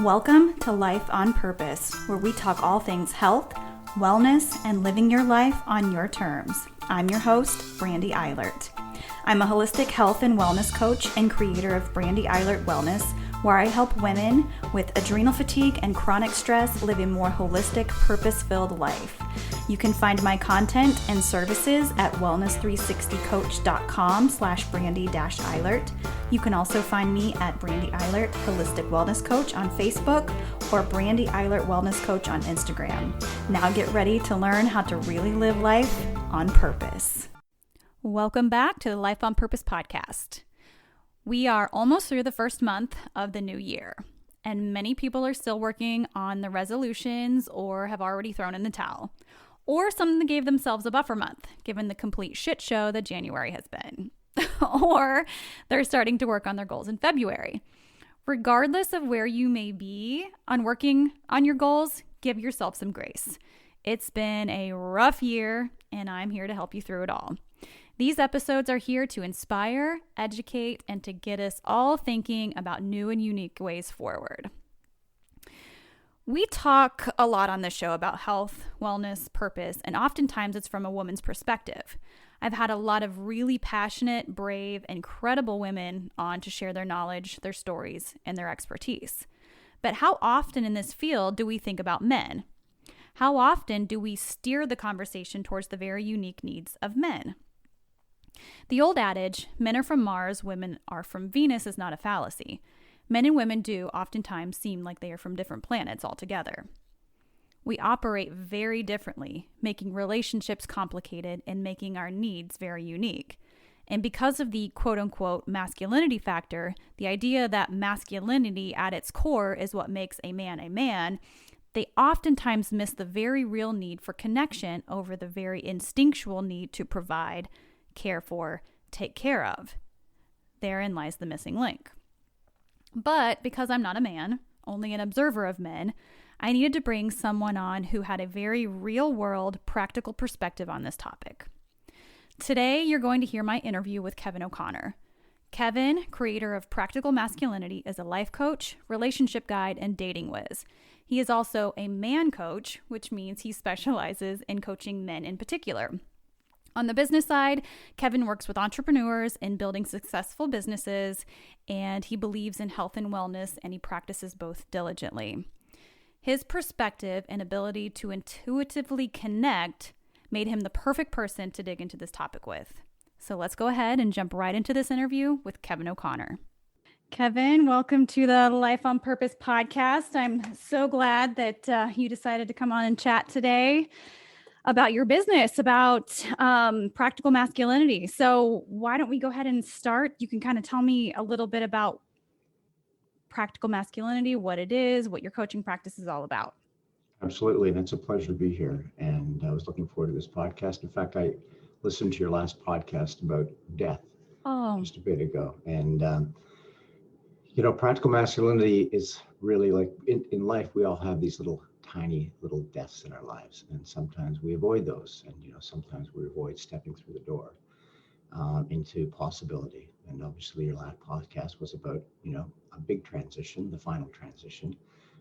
Welcome to Life on Purpose, where we talk all things health, wellness, and living your life on your terms. I'm your host, Brandy Eilert. I'm a holistic health and wellness coach and creator of Brandy Eilert Wellness, where I help women with adrenal fatigue and chronic stress live a more holistic, purpose-filled life. You can find my content and services at wellness360coach.com/Brandy-Eilert. You can also find me at Brandy Eilert Holistic Wellness Coach on Facebook or Brandy Eilert Wellness Coach on Instagram. Now get ready to learn how to really live life on purpose. Welcome back to the Life on Purpose podcast. We are almost through the first month of the new year, and many people are still working on the resolutions or have already thrown in the towel, or some gave themselves a buffer month, given the complete shit show that January has been, or they're starting to work on their goals in February. Regardless of where you may be on working on your goals, give yourself some grace. It's been a rough year, and I'm here to help you through it all. These episodes are here to inspire, educate, and to get us all thinking about new and unique ways forward. We talk a lot on this show about health, wellness, purpose, and oftentimes it's from a woman's perspective. I've had a lot of really passionate, brave, incredible women on to share their knowledge, their stories, and their expertise. But how often in this field do we think about men? How often do we steer the conversation towards the very unique needs of men? The old adage, men are from Mars, women are from Venus, is not a fallacy. Men and women do oftentimes seem like they are from different planets altogether. We operate very differently, making relationships complicated and making our needs very unique. And because of the quote-unquote masculinity factor, the idea that masculinity at its core is what makes a man, they oftentimes miss the very real need for connection over the very instinctual need to provide, care for, take care of. Therein lies the missing link. But because I'm not a man, only an observer of men, I needed to bring someone on who had a very real-world, practical perspective on this topic. Today, you're going to hear my interview with Kevin O'Connor. Kevin, creator of Practical Masculinity, is a life coach, relationship guide, and dating whiz. He is also a man coach, which means he specializes in coaching men in particular. On the business side, Kevin works with entrepreneurs in building successful businesses, and he believes in health and wellness, and he practices both diligently. His perspective and ability to intuitively connect made him the perfect person to dig into this topic with. So let's go ahead and jump right into this interview with Kevin O'Connor. Kevin, welcome to the Life on Purpose podcast. I'm so glad that you decided to come on and chat today about your business, about practical masculinity. So why don't we go ahead and start? You can kind of tell me a little bit about practical masculinity, what it is, what your coaching practice is all about. Absolutely. And it's a pleasure to be here. And I was looking forward to this podcast. In fact, I listened to your last podcast about death just a bit ago. And, practical masculinity is really like in life, we all have these tiny little deaths in our lives, and sometimes we avoid those, and sometimes we avoid stepping through the door into possibility. And obviously your last podcast was about a big transition, the final transition,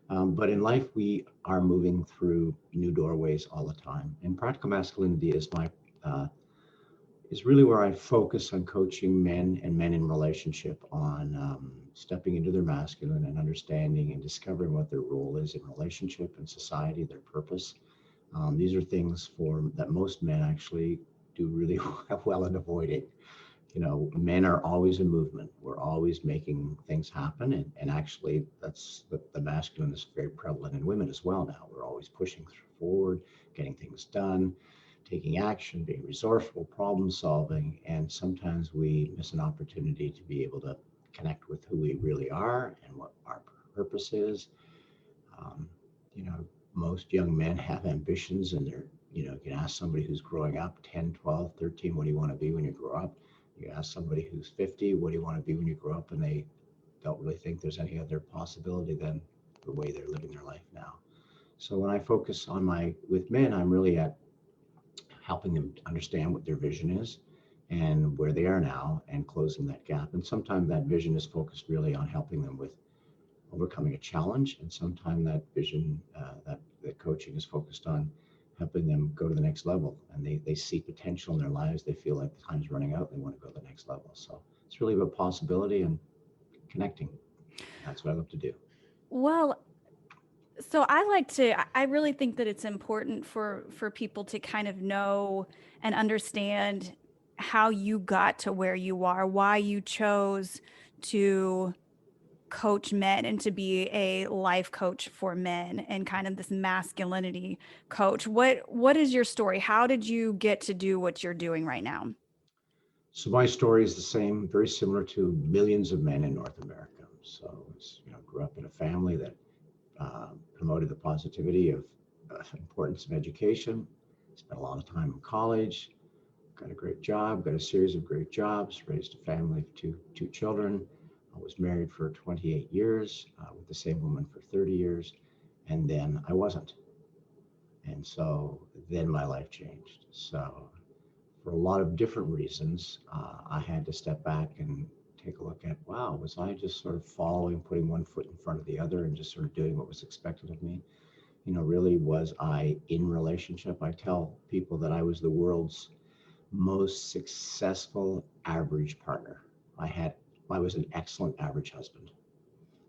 but in life we are moving through new doorways all the time, and practical masculinity is is really where I focus on coaching men and men in relationship on stepping into their masculine and understanding and discovering what their role is in relationship and society, their purpose. These are things that most men actually do really well in avoiding. Men are always in movement. We're always making things happen. And actually that's the masculine is very prevalent in women as well now. We're always pushing forward, getting things done, taking action, being resourceful, problem solving. And sometimes we miss an opportunity to be able to connect with who we really are and what our purpose is. Most young men have ambitions, and they're, you can ask somebody who's growing up 10, 12, 13, what do you want to be when you grow up? You ask somebody who's 50, what do you want to be when you grow up? And they don't really think there's any other possibility than the way they're living their life now. So when I focus with men, I'm really at helping them understand what their vision is and where they are now and closing that gap. And sometimes that vision is focused really on helping them with overcoming a challenge, and sometimes that vision, that coaching is focused on helping them go to the next level, and they see potential in their lives. They feel like the time's running out. They want to go to the next level. So it's really about possibility and connecting. That's what I love to do. Well, so I really think that it's important for people to kind of know and understand how you got to where you are, why you chose to coach men and to be a life coach for men and kind of this masculinity coach. What is your story? How did you get to do what you're doing right now? So my story is the same, very similar to millions of men in North America. So grew up in a family that promoted the positivity of importance of education. Spent a lot of time in college. Got a great job. Got a series of great jobs. Raised a family of two children. I was married for 28 years with the same woman for 30 years, and then I wasn't. And so then my life changed. So for a lot of different reasons, I had to step back and take a look at, wow, was I just sort of following, putting one foot in front of the other and just sort of doing what was expected of me? Really, was I in relationship? I tell people that I was the world's most successful average partner. I was an excellent average husband.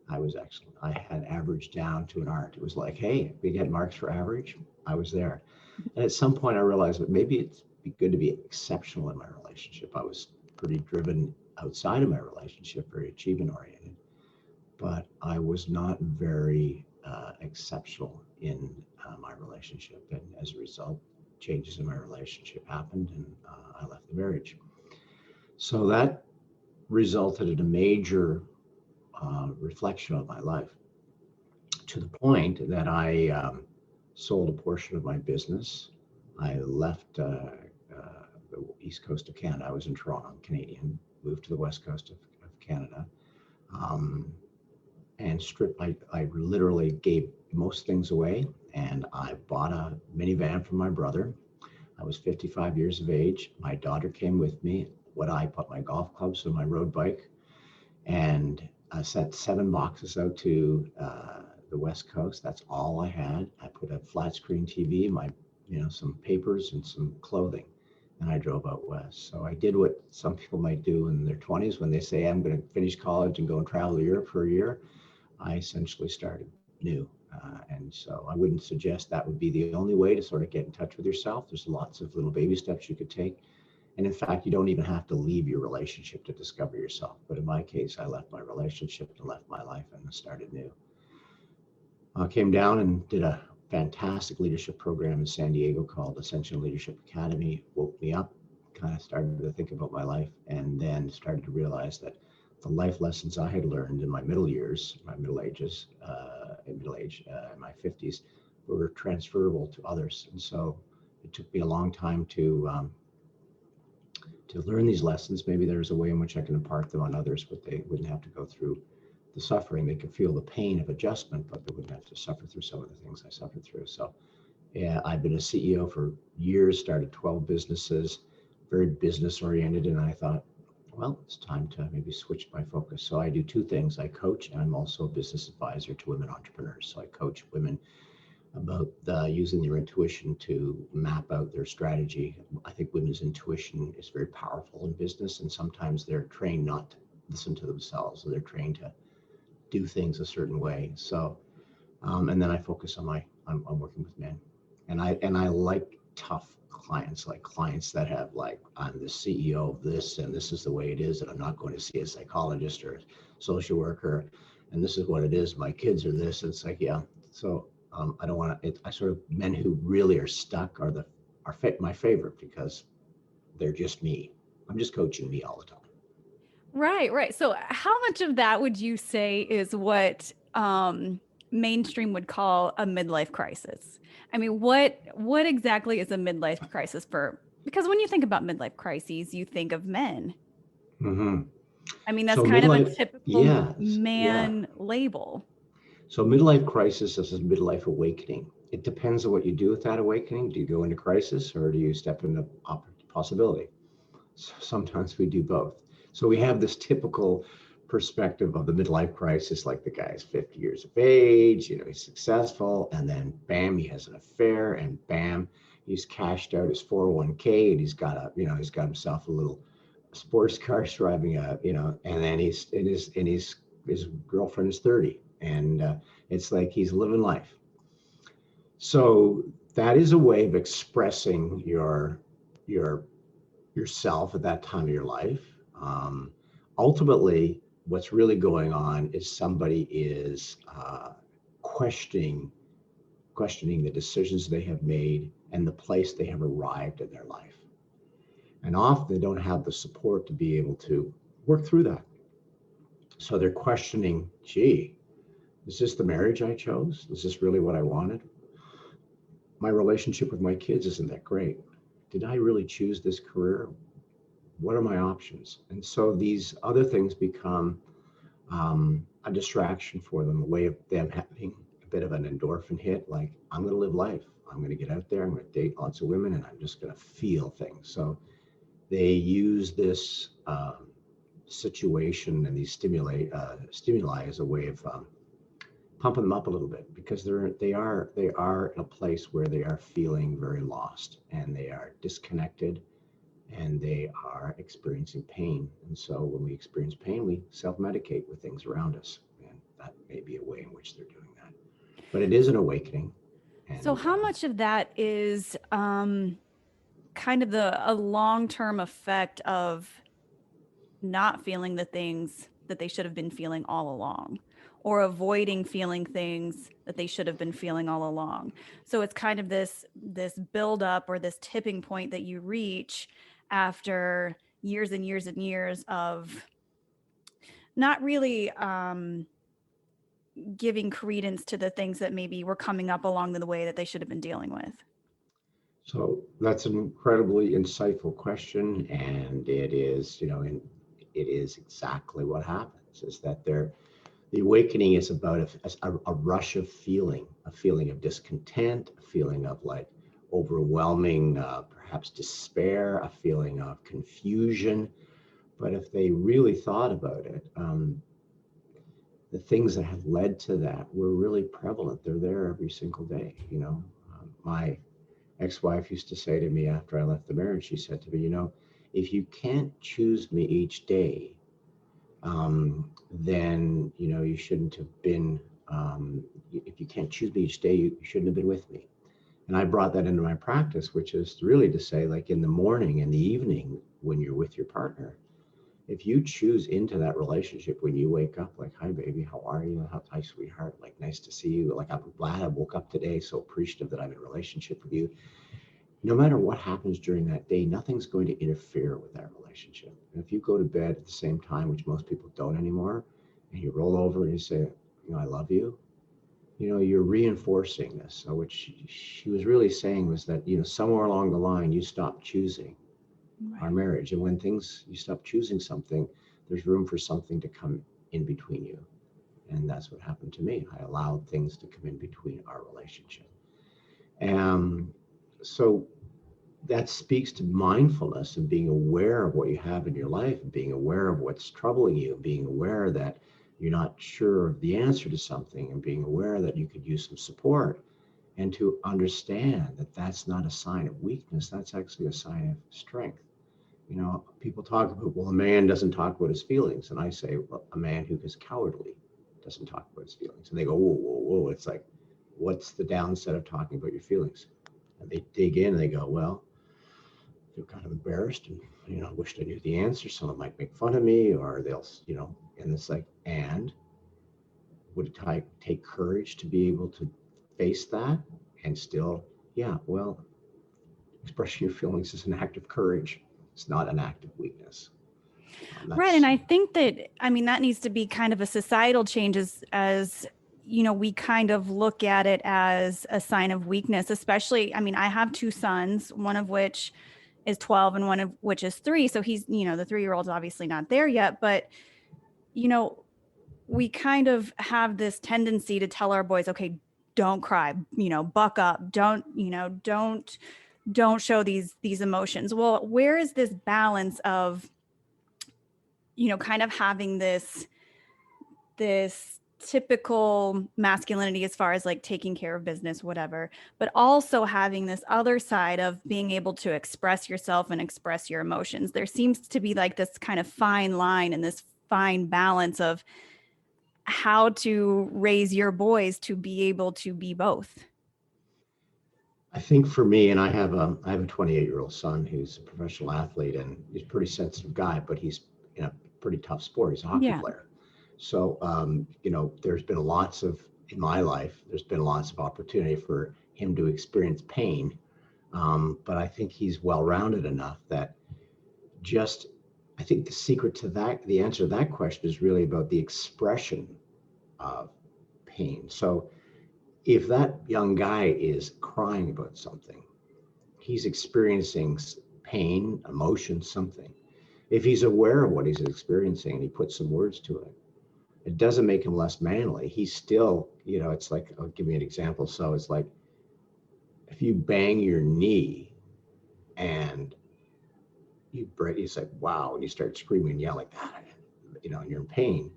I was excellent. I had average down to an art. It was like, hey, we get marks for average. I was there. And at some point I realized that maybe it'd be good to be exceptional in my relationship. I was pretty driven outside of my relationship, very achievement oriented, but I was not very exceptional in my relationship. And as a result, changes in my relationship happened, and I left the marriage. So that resulted in a major reflection of my life, to the point that I sold a portion of my business. I left the east coast of Canada. I was in Toronto, I'm Canadian, moved to the west coast of Canada, and I literally gave most things away, and I bought a minivan from my brother. I was 55 years of age. My daughter came with me. I put my golf clubs on my road bike, and I sent 7 boxes out to the West Coast. That's all I had. I put a flat screen TV, some papers and some clothing, and I drove out west. So I did what some people might do in their 20s when they say, I'm going to finish college and go and travel to Europe for a year. I essentially started new. And so I wouldn't suggest that would be the only way to sort of get in touch with yourself. There's lots of little baby steps you could take. And in fact, you don't even have to leave your relationship to discover yourself. But in my case, I left my relationship and left my life and started new. I came down and did a fantastic leadership program in San Diego called Ascension Leadership Academy. Woke me up, kind of started to think about my life, and then started to realize that the life lessons I had learned in my middle age, in my 50s, were transferable to others. And so it took me a long time to learn these lessons. Maybe there's a way in which I can impart them on others, but they wouldn't have to go through the suffering. They could feel the pain of adjustment, but they wouldn't have to suffer through some of the things I suffered through. So yeah, I've been a CEO for years, started 12 businesses, very business oriented. And I thought, well, it's time to maybe switch my focus. So I do 2 things. I coach, and I'm also a business advisor to women entrepreneurs. So I coach women about using their intuition to map out their strategy. I think women's intuition is very powerful in business, and sometimes they're trained not to listen to themselves, so they're trained to do things a certain way. So, and then I focus on I'm working with men, and I like tough clients, like clients that have I'm the CEO of this, and this is the way it is, and I'm not going to see a psychologist or a social worker, and this is what it is. My kids are this. And it's like, yeah. So I don't want to. I sort of men who really are stuck are my favorite, because they're just me. I'm just coaching me all the time. Right. So how much of that would you say is what mainstream would call a midlife crisis? I mean, what exactly is a midlife crisis for? Because when you think about midlife crises, you think of men. Mm-hmm. I mean, that's So kind of a midlife, typical yeah. man label. So midlife crisis is a midlife awakening. It depends on what you do with that awakening. Do you go into crisis, or do you step into possibility? So sometimes we do both. So we have this typical perspective of the midlife crisis, like the guy's 50 years of age, he's successful, and then bam, he has an affair, and bam, he's cashed out his 401k, and he's got himself a little sports car, driving and then his girlfriend is 30, and it's like he's living life. So that is a way of expressing yourself at that time of your life. Ultimately, what's really going on is somebody is questioning the decisions they have made and the place they have arrived in their life. And often they don't have the support to be able to work through that. So they're questioning, gee, is this the marriage I chose? Is this really what I wanted? My relationship with my kids isn't that great. Did I really choose this career? What are my options? And so these other things become a distraction for them, a way of them having a bit of an endorphin hit, like, I'm going to live life. I'm going to get out there. I'm going to date lots of women, and I'm just going to feel things. So they use this situation and these stimuli as a way of pumping them up a little bit, because they are in a place where they are feeling very lost, and they are disconnected, and they are experiencing pain. And so when we experience pain, we self-medicate with things around us, and that may be a way in which they're doing that. But it is an awakening. And so how much of that is kind of a long-term effect of not feeling the things that they should have been feeling all along, or avoiding feeling things that they should have been feeling all along? So it's kind of this build up, or this tipping point that you reach after years and years and years of not really giving credence to the things that maybe were coming up along the way that they should have been dealing with. So that's an incredibly insightful question, and it is, it is exactly what happens. Is that the awakening is about a rush of feeling, a feeling of discontent, a feeling of like overwhelming, perhaps despair, a feeling of confusion. But if they really thought about it, the things that have led to that were really prevalent. They're there every single day. My ex-wife used to say to me after I left the marriage, she said to me, if you can't choose me each day, then, you shouldn't have been, if you can't choose me each day, you shouldn't have been with me. And I brought that into my practice, which is really to say, like, in the morning and the evening, when you're with your partner, if you choose into that relationship, when you wake up, like, hi, baby, how are you? Hi, sweetheart, like, nice to see you. Like, I'm glad I woke up today, so appreciative that I'm in a relationship with you. No matter what happens during that day, nothing's going to interfere with that relationship. And if you go to bed at the same time, which most people don't anymore, and you roll over and you say, I love you, you're reinforcing this. So what she was really saying was that, somewhere along the line, you stop choosing our marriage. And when you stop choosing something, there's room for something to come in between you. And that's what happened to me. I allowed things to come in between our relationship. So that speaks to mindfulness and being aware of what you have in your life, and being aware of what's troubling you, being aware that you're not sure of the answer to something, and being aware that you could use some support, and to understand that that's not a sign of weakness, that's actually a sign of strength. People talk about, well, a man doesn't talk about his feelings. And I say, well, a man who is cowardly doesn't talk about his feelings. And they go, whoa, whoa, whoa. It's like, what's the downside of talking about your feelings? And they dig in and they go, well, I feel kind of embarrassed, and, wished I knew the answer. Someone might make fun of me, or they'll, and it's like, and would it take courage to be able to face that and still, yeah, well, expressing your feelings is an act of courage. It's not an act of weakness. Right. And I think that needs to be kind of a societal change as we kind of look at it as a sign of weakness, especially, I have two sons, one of which is 12 and one of which is 3. So he's, the 3-year-old's obviously not there yet, but, we kind of have this tendency to tell our boys, okay, don't cry, buck up, don't show these emotions. Well, where is this balance of, kind of having this this typical masculinity as far as like taking care of business, whatever, but also having this other side of being able to express yourself and express your emotions. There seems to be like this kind of fine line and this fine balance of how to raise your boys to be able to be both. I think for me, and I have a 28-year-old son who's a professional athlete, and he's a pretty sensitive guy, but he's in a pretty tough sport. He's a hockey Yeah. player. So, there's been lots of, in my life, there's been lots of opportunity for him to experience pain. But I think he's well-rounded enough that just, I think the secret to that, the answer to that question is really about the expression of pain. So if that young guy is crying about something, he's experiencing pain, emotion, something. If he's aware of what he's experiencing and he puts some words to it, it doesn't make him less manly. He's still, it's like, I'll give you an example. So it's like if you bang your knee and you break, it's like, wow, and you start screaming and yelling, ah, and you're in pain.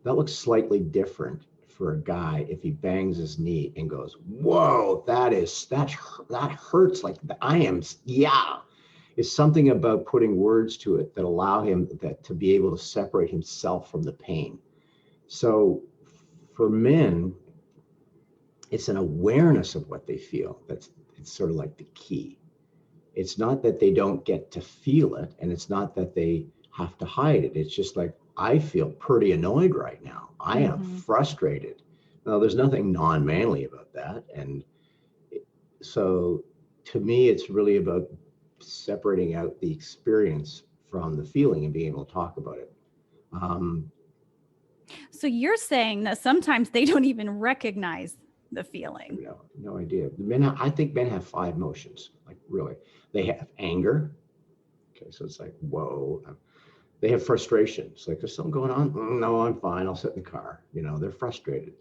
That looks slightly different for a guy if he bangs his knee and goes, whoa, that hurts. Like I am, yeah. It's something about putting words to it that allow him to be able to separate himself from the pain. So for men, it's an awareness of what they feel. It's sort of like the key. It's not that they don't get to feel it, and it's not that they have to hide it. It's just like, I feel pretty annoyed right now. I am frustrated. Now, there's nothing non-manly about that. And so to me, it's really about separating out the experience from the feeling and being able to talk about it. So you're saying that sometimes they don't even recognize the feeling. No idea. I think men have 5 emotions, like really. They have anger. Okay, so it's like, whoa. They have frustration. It's like, there's something going on. No, I'm fine. I'll sit in the car. They're frustrated.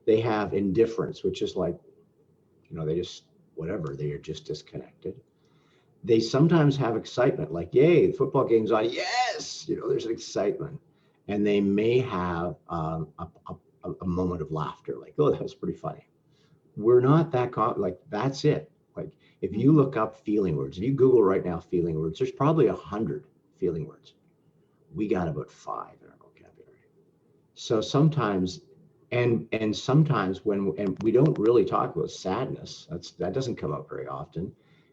They have indifference, which is like, they just, whatever, they are just disconnected. They sometimes have excitement, like, yay, the football game's on. Yes, there's an excitement. And they may have a moment of laughter, like, oh, that was pretty funny. We're not that, like, that's it. Like, if you look up feeling words, if you Google right now feeling words, there's probably 100 feeling words. We got about 5 in our vocabulary. So sometimes, and sometimes and we don't really talk about sadness. That doesn't come up very often.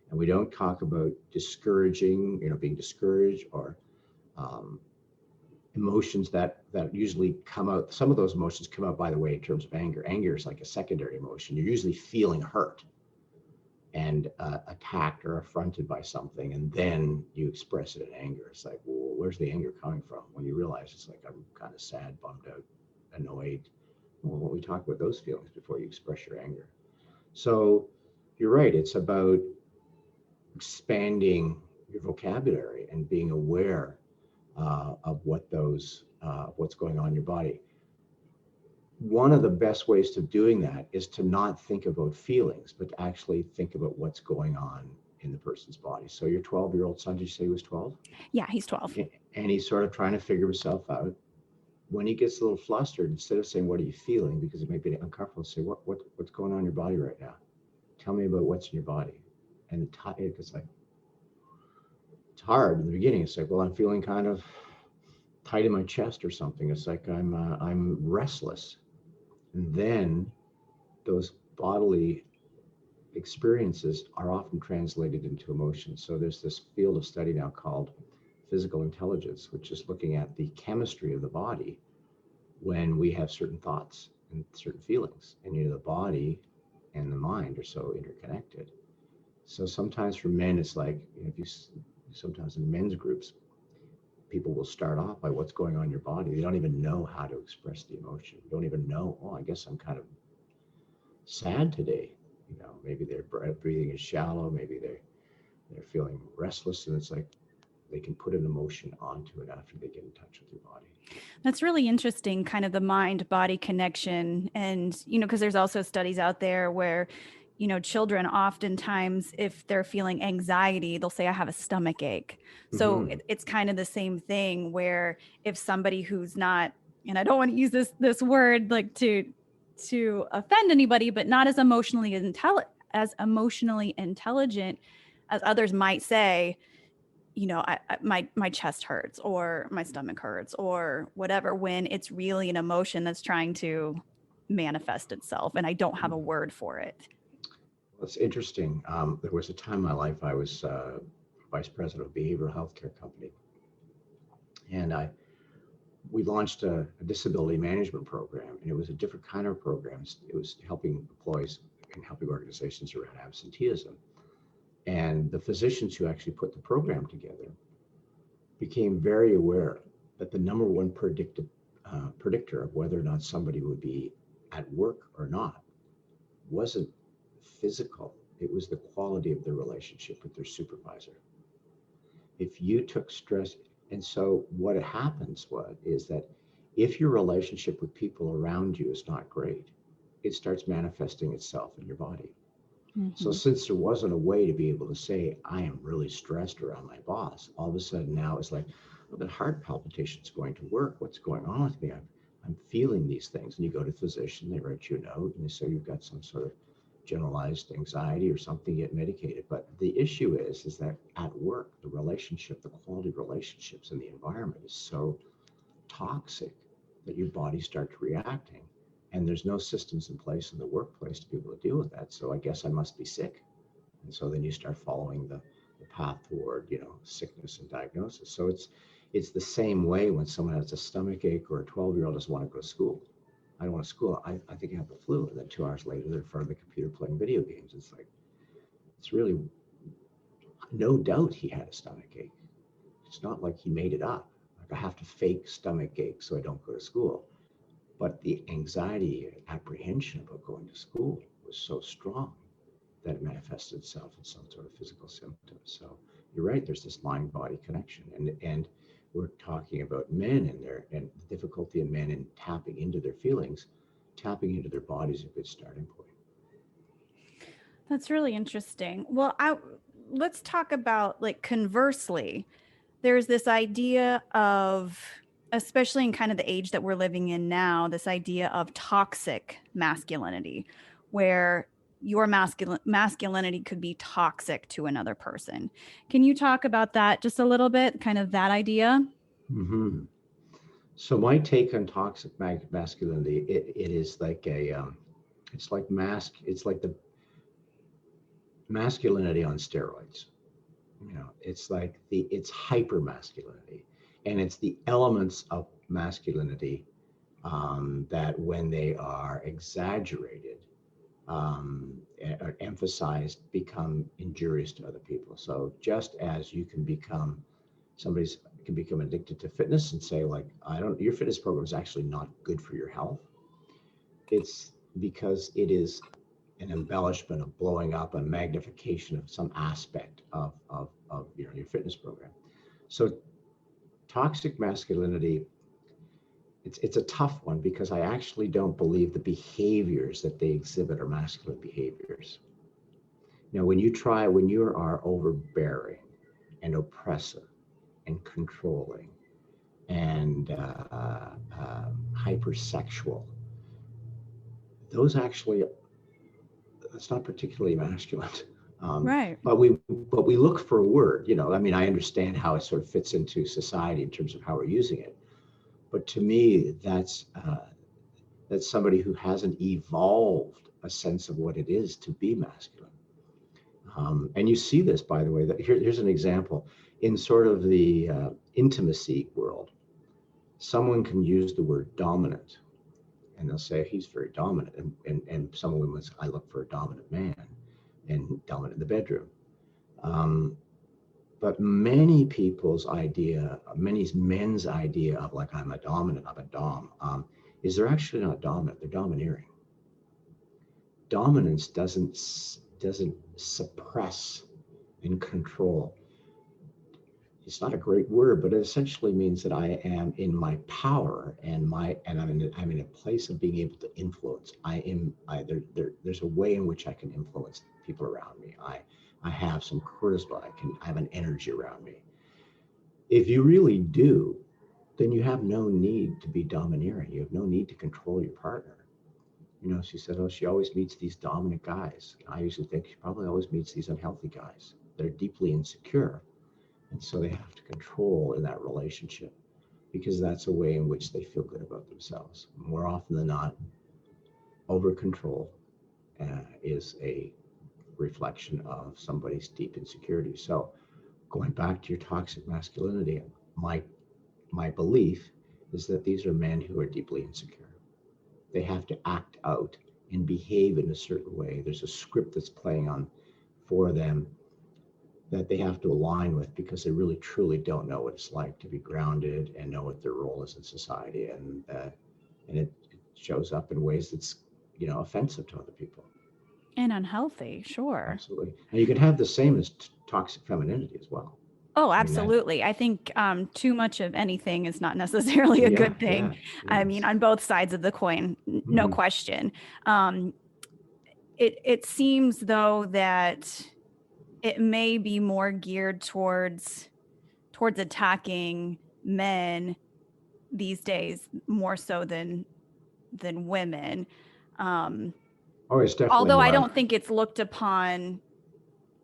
And we don't talk about discouraging, being discouraged, or emotions that usually come out. Some of those emotions come out, by the way, in terms of anger. Anger is like a secondary emotion. You're usually feeling hurt and attacked or affronted by something, and then you express it in anger. It's like, well, where's the anger coming from? When you realize it's like, I'm kind of sad, bummed out, annoyed. Well, we talk about those feelings before you express your anger. So you're right. It's about expanding your vocabulary and being aware of what's going on in your body. One of the best ways to doing that is to not think about feelings, but to actually think about what's going on in the person's body. So your 12-year-old son, did you say he was 12? Yeah, he's 12. And he's sort of trying to figure himself out. When he gets a little flustered, instead of saying, what are you feeling? Because it may be uncomfortable, say, what's going on in your body right now? Tell me about what's in your body. And it's like, it's hard in the beginning. It's like, well, I'm feeling kind of tight in my chest or something. It's like I'm restless. And then those bodily experiences are often translated into emotions. So there's this field of study now called physical intelligence, which is looking at the chemistry of the body when we have certain thoughts and certain feelings. And the body and the mind are so interconnected. So sometimes for men, it's like, sometimes in men's groups, people will start off by what's going on in your body. They don't even know how to express the emotion. They don't even know, oh, I guess I'm kind of sad today. Maybe their breathing is shallow. Maybe they're feeling restless. And it's like, they can put an emotion onto it after they get in touch with your body. That's really interesting, kind of the mind-body connection. And, because there's also studies out there where, children oftentimes, if they're feeling anxiety, they'll say, I have a stomach ache. So it's kind of the same thing where if somebody who's not and I don't want to use this word like to offend anybody, but not as emotionally intelligent as others might say, you know, my chest hurts or my stomach hurts or whatever, when it's really an emotion that's trying to manifest itself and I don't have a word for it. Well, it's interesting. There was a time in my life I was vice president of a behavioral healthcare company, and we launched a disability management program, and it was a different kind of program. It was helping employees and helping organizations around absenteeism. And the physicians who actually put the program together became very aware that the number one predictor of whether or not somebody would be at work or not wasn't physical. It was the quality of their relationship with their supervisor. If you took stress, and so what happens is that if your relationship with people around you is not great, it starts manifesting itself in your body. Mm-hmm. So since there wasn't a way to be able to say, I am really stressed around my boss, all of a sudden now it's like, well, the heart palpitation's going to work. What's going on with me? I'm feeling these things. And you go to the physician, they write you a note, and they say you've got some sort of generalized anxiety or something, get medicated. But the issue is that at work, the relationship, the quality of relationships in the environment is so toxic that your body starts reacting. And there's no systems in place in the workplace to be able to deal with that. So I guess I must be sick. And so then you start following the path toward, sickness and diagnosis. So it's the same way when someone has a stomach ache or a 12-year-old doesn't want to go to school. I don't want to school. I think I have the flu. And then 2 hours later, they're in front of the computer playing video games. It's like, it's really, no doubt he had a stomach ache. It's not like he made it up. Like I have to fake stomach ache so I don't go to school. But the anxiety and apprehension about going to school was so strong that it manifested itself in some sort of physical symptoms. So you're right, there's this mind-body connection. And we're talking about men and the difficulty in men in tapping into their feelings. Tapping into their body is a good starting point. That's really interesting. Well, let's talk about, like, conversely, there's this idea of, especially in kind of the age that we're living in now, this idea of toxic masculinity, where your masculinity could be toxic to another person. Can you talk about that just a little bit, kind of that idea? Mm-hmm. So my take on toxic masculinity, it is like it's like the masculinity on steroids. It's hyper masculinity, and it's the elements of masculinity that when they are exaggerated or emphasized become injurious to other people. So just as you can become addicted to fitness and say, like, your fitness program is actually not good for your health. It's because it is an embellishment of blowing up, a magnification of some aspect of your fitness program. So toxic masculinity, it's a tough one because I actually don't believe the behaviors that they exhibit are masculine behaviors. Now, when you are overbearing and oppressive and controlling and hypersexual, that's not particularly masculine. Right. But we look for a word, I understand how it sort of fits into society in terms of how we're using it. But to me, that's somebody who hasn't evolved a sense of what it is to be masculine. And you see this, by the way, here's an example. In sort of the intimacy world, someone can use the word dominant, and they'll say he's very dominant. And some women say, I look for a dominant man, and dominant in the bedroom. But many men's idea of, like, I'm a dominant, I'm a dom, is they're actually not dominant, they're domineering. Dominance doesn't suppress and control. It's not a great word, but it essentially means that I am in my power and I'm in a place of being able to influence. There's a way in which I can influence people around me. I have some charisma. I have an energy around me. If you really do, then you have no need to be domineering. You have no need to control your partner. She said, oh, she always meets these dominant guys. I usually think she probably always meets these unhealthy guys that are deeply insecure. And so they have to control in that relationship because that's a way in which they feel good about themselves. More often than not, over control is a reflection of somebody's deep insecurity. So going back to your toxic masculinity, my belief is that these are men who are deeply insecure. They have to act out and behave in a certain way. There's a script that's playing on for them that they have to align with because they really truly don't know what it's like to be grounded and know what their role is in society, and it shows up in ways that's offensive to other people. And unhealthy, sure. Absolutely, and you can have the same as toxic femininity as well. Oh, I mean that. absolutely. I think too much of anything is not necessarily a Yeah, good thing. yeah, I mean, yes. on both sides of the coin, no Mhm. question. Um, it seems though that it may be more geared towards attacking men these days more so than women. Um, Oh, it's definitely Although I more. don't think it's looked upon,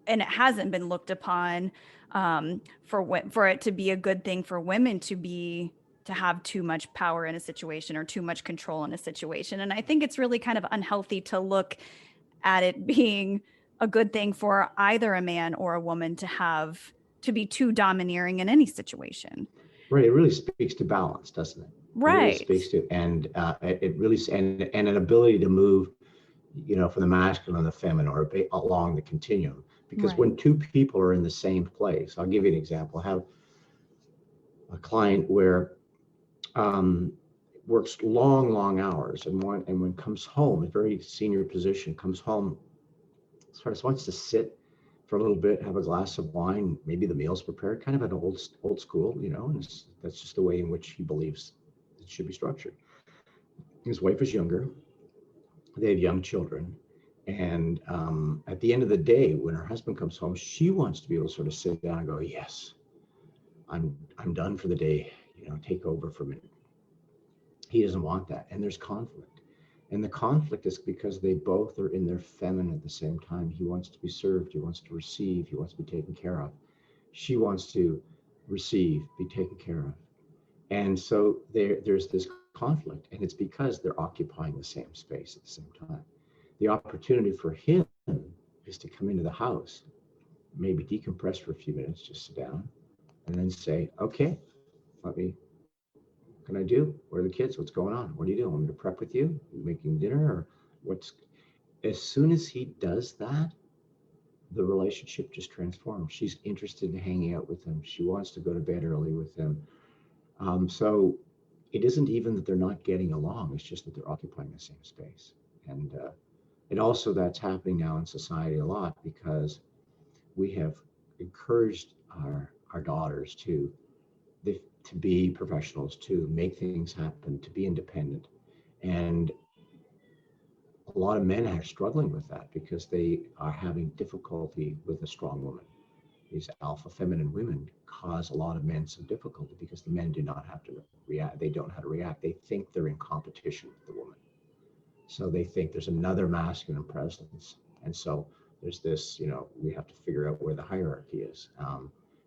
and it hasn't been looked upon for it to be a good thing for women to have too much power in a situation or too much control in a situation. And I think it's really kind of unhealthy to look at it being a good thing for either a man or a woman to be too domineering in any situation. Right, it really speaks to balance, doesn't it? It really Right. speaks to, and it really, and an ability to move, from the masculine and the feminine, or along the continuum. Because Right. when two people are in the same place, I'll give you an example. I have a client where um, works long, long hours, and when comes home, a very senior position, comes home, sort of wants to sit for a little bit, have a glass of wine, maybe the meal's prepared, kind of an old school, and that's just the way in which he believes it should be structured. His wife is younger, they have young children, and at the end of the day, when her husband comes home, she wants to be able to sort of sit down and go, yes, I'm done for the day, take over for me. He doesn't want that, and there's conflict. And the conflict is because they both are in their feminine at the same time. He wants to be served, he wants to receive, he wants to be taken care of. She wants to receive, be taken care of. And so there's this conflict, and it's because they're occupying the same space at the same time. The opportunity for him is to come into the house, maybe decompress for a few minutes, just sit down, and then say, okay, let me, what can I do? Where are the kids? What's going on? What are you doing? Want me to prep with you? Are you making dinner? Or what's, as soon as he does that, the relationship just transforms. She's interested in hanging out with him. She wants to go to bed early with him. So it isn't even that they're not getting along. It's just that they're occupying the same space. And also that's happening now in society a lot because we have encouraged our daughters to be professionals, to make things happen, to be independent. And a lot of men are struggling with that because they are having difficulty with a strong woman. These alpha feminine women cause a lot of men some difficulty because the men do not have to react. They don't know how to react. They think they're in competition with the woman. So they think there's another masculine presence. And so there's this, we have to figure out where the hierarchy is.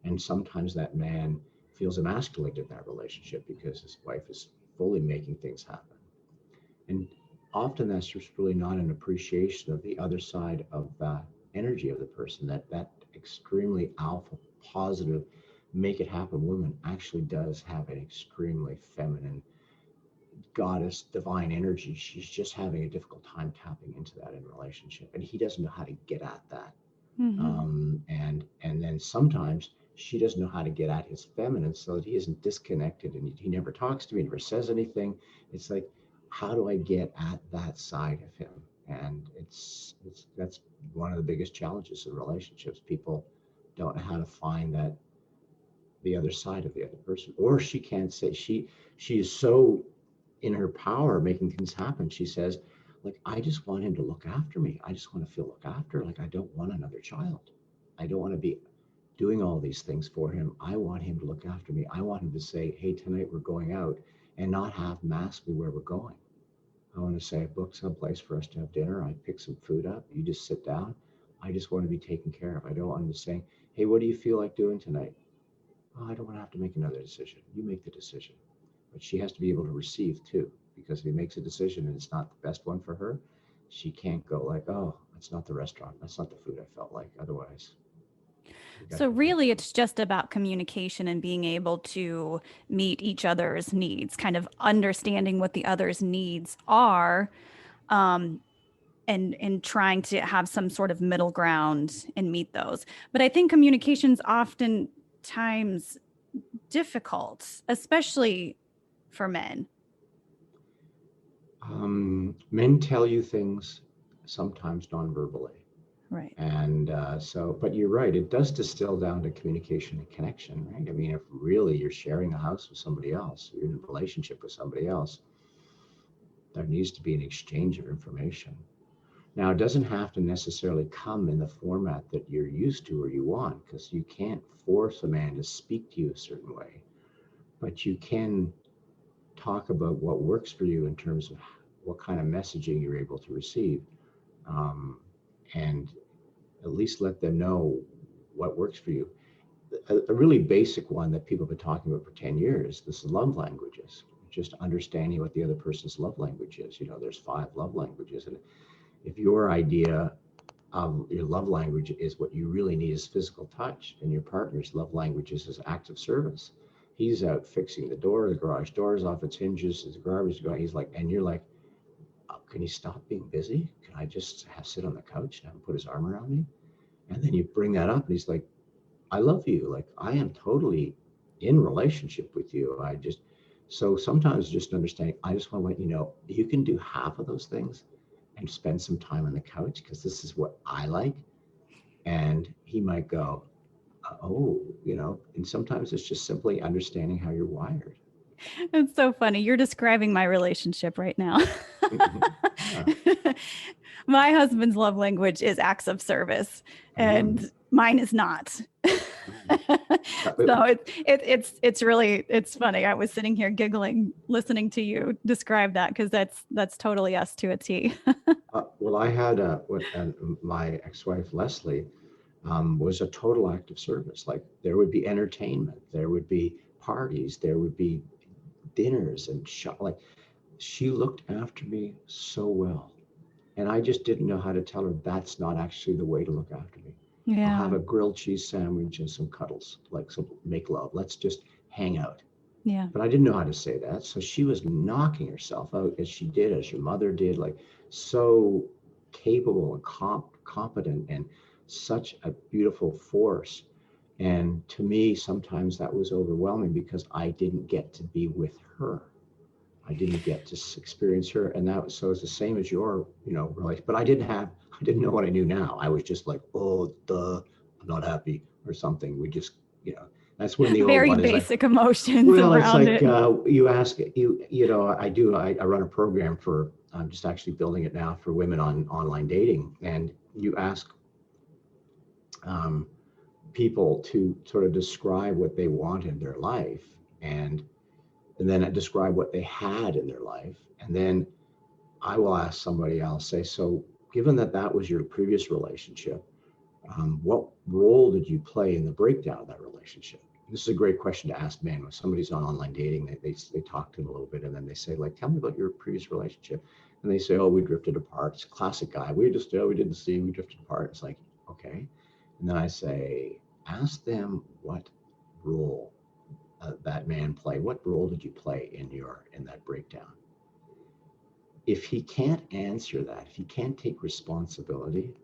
And sometimes that man feels emasculated in that relationship because his wife is fully making things happen. And often that's just really not an appreciation of the other side of the energy of the person, that extremely alpha, positive, make it happen woman actually does have an extremely feminine goddess divine energy. She's just having a difficult time tapping into that in relationship, and he doesn't know how to get at that. Mm-hmm. And then sometimes she doesn't know how to get at his feminine so that he isn't disconnected, and he never talks to me, never says anything. It's like, how do I get at that side of him? And it's that's one of the biggest challenges in relationships. People don't know how to find that, the other side of the other person, or she can't say, she is so in her power making things happen. She says, like, I just want him to look after me. I just want to feel looked after. Like, I don't want another child. I don't want to be doing all these things for him. I want him to look after me. I want him to say, hey, tonight we're going out, and not have to ask me where we're going. I want to say, book someplace for us to have dinner. I pick some food up. You just sit down. I just want to be taken care of. I don't want him to say, hey, what do you feel like doing tonight? Oh, I don't want to have to make another decision. You make the decision. But she has to be able to receive too, because if he makes a decision and it's not the best one for her, she can't go like, oh, that's not the restaurant. That's not the food I felt like. Otherwise, we got So to think. really it's just about communication and being able to meet each other's needs, kind of understanding what the other's needs are, um, and trying to have some sort of middle ground and meet those. But I think communication's oftentimes difficult, especially for men. Men tell you things sometimes non-verbally. Right. And but you're right, it does distill down to communication and connection, right? I mean, if really you're sharing a house with somebody else, you're in a relationship with somebody else, there needs to be an exchange of information. Now, it doesn't have to necessarily come in the format that you're used to or you want, because you can't force a man to speak to you a certain way, but you can talk about what works for you in terms of what kind of messaging you're able to receive. And at least let them know what works for you. A really basic one that people have been talking about for 10 years, this is love languages, just understanding what the other person's love language is. You know, there's 5 love languages. And if your idea of your love language is what you really need is physical touch, and your partner's love languages is acts of service. He's out fixing the door, the garage door is off its hinges, the garbage is going. He's like, and you're like, oh, can he stop being busy? Can I just sit on the couch and have him put his arm around me? And then you bring that up, and he's like, I love you. Like, I am totally in relationship with you. So sometimes just understanding, I just want to let you know, you can do half of those things and spend some time on the couch because this is what I like. And he might go, oh, and sometimes it's just simply understanding how you're wired. It's so funny. You're describing my relationship right now. Yeah. My husband's love language is acts of service, Mhm. and mine is not. Mhm. So it's really it's funny. I was sitting here giggling listening to you describe that because that's totally us to a T. Well, I had my ex-wife Leslie was a total act of service. Like, there would be entertainment, there would be parties, there would be dinners and like, she looked after me so well. And I just didn't know how to tell her that's not actually the way to look after me. I'll have Yeah. a grilled cheese sandwich and some cuddles, like some make love. Let's just hang out. Yeah. But I didn't know how to say that. So she was knocking herself out as she did, as your mother did, like, so capable and competent and such a beautiful force. And to me, sometimes that was overwhelming because I didn't get to be with her. I didn't get to experience her. And that was, so it's the same as your, relation. But I didn't know what I knew now. I was just like, oh, duh, I'm not happy or something. We just, that's when the old Very one is like, basic emotions well, it's around like it. you ask I run a program for, I'm just actually building it now for women on online dating, and you ask um, people to sort of describe what they want in their life, and then describe what they had in their life, and then I will ask somebody, I'll say, so given that that was your previous relationship, what role did you play in the breakdown of that relationship? This is a great question to ask men when somebody's on online dating. They talk to them a little bit, and then they say, like, tell me about your previous relationship. And they say, oh, we drifted apart. It's a classic guy. We didn't see, we drifted apart. It's like, okay. And then I say, ask them what role that man played. What role did you play in that breakdown? If he can't answer that, if he can't take responsibility,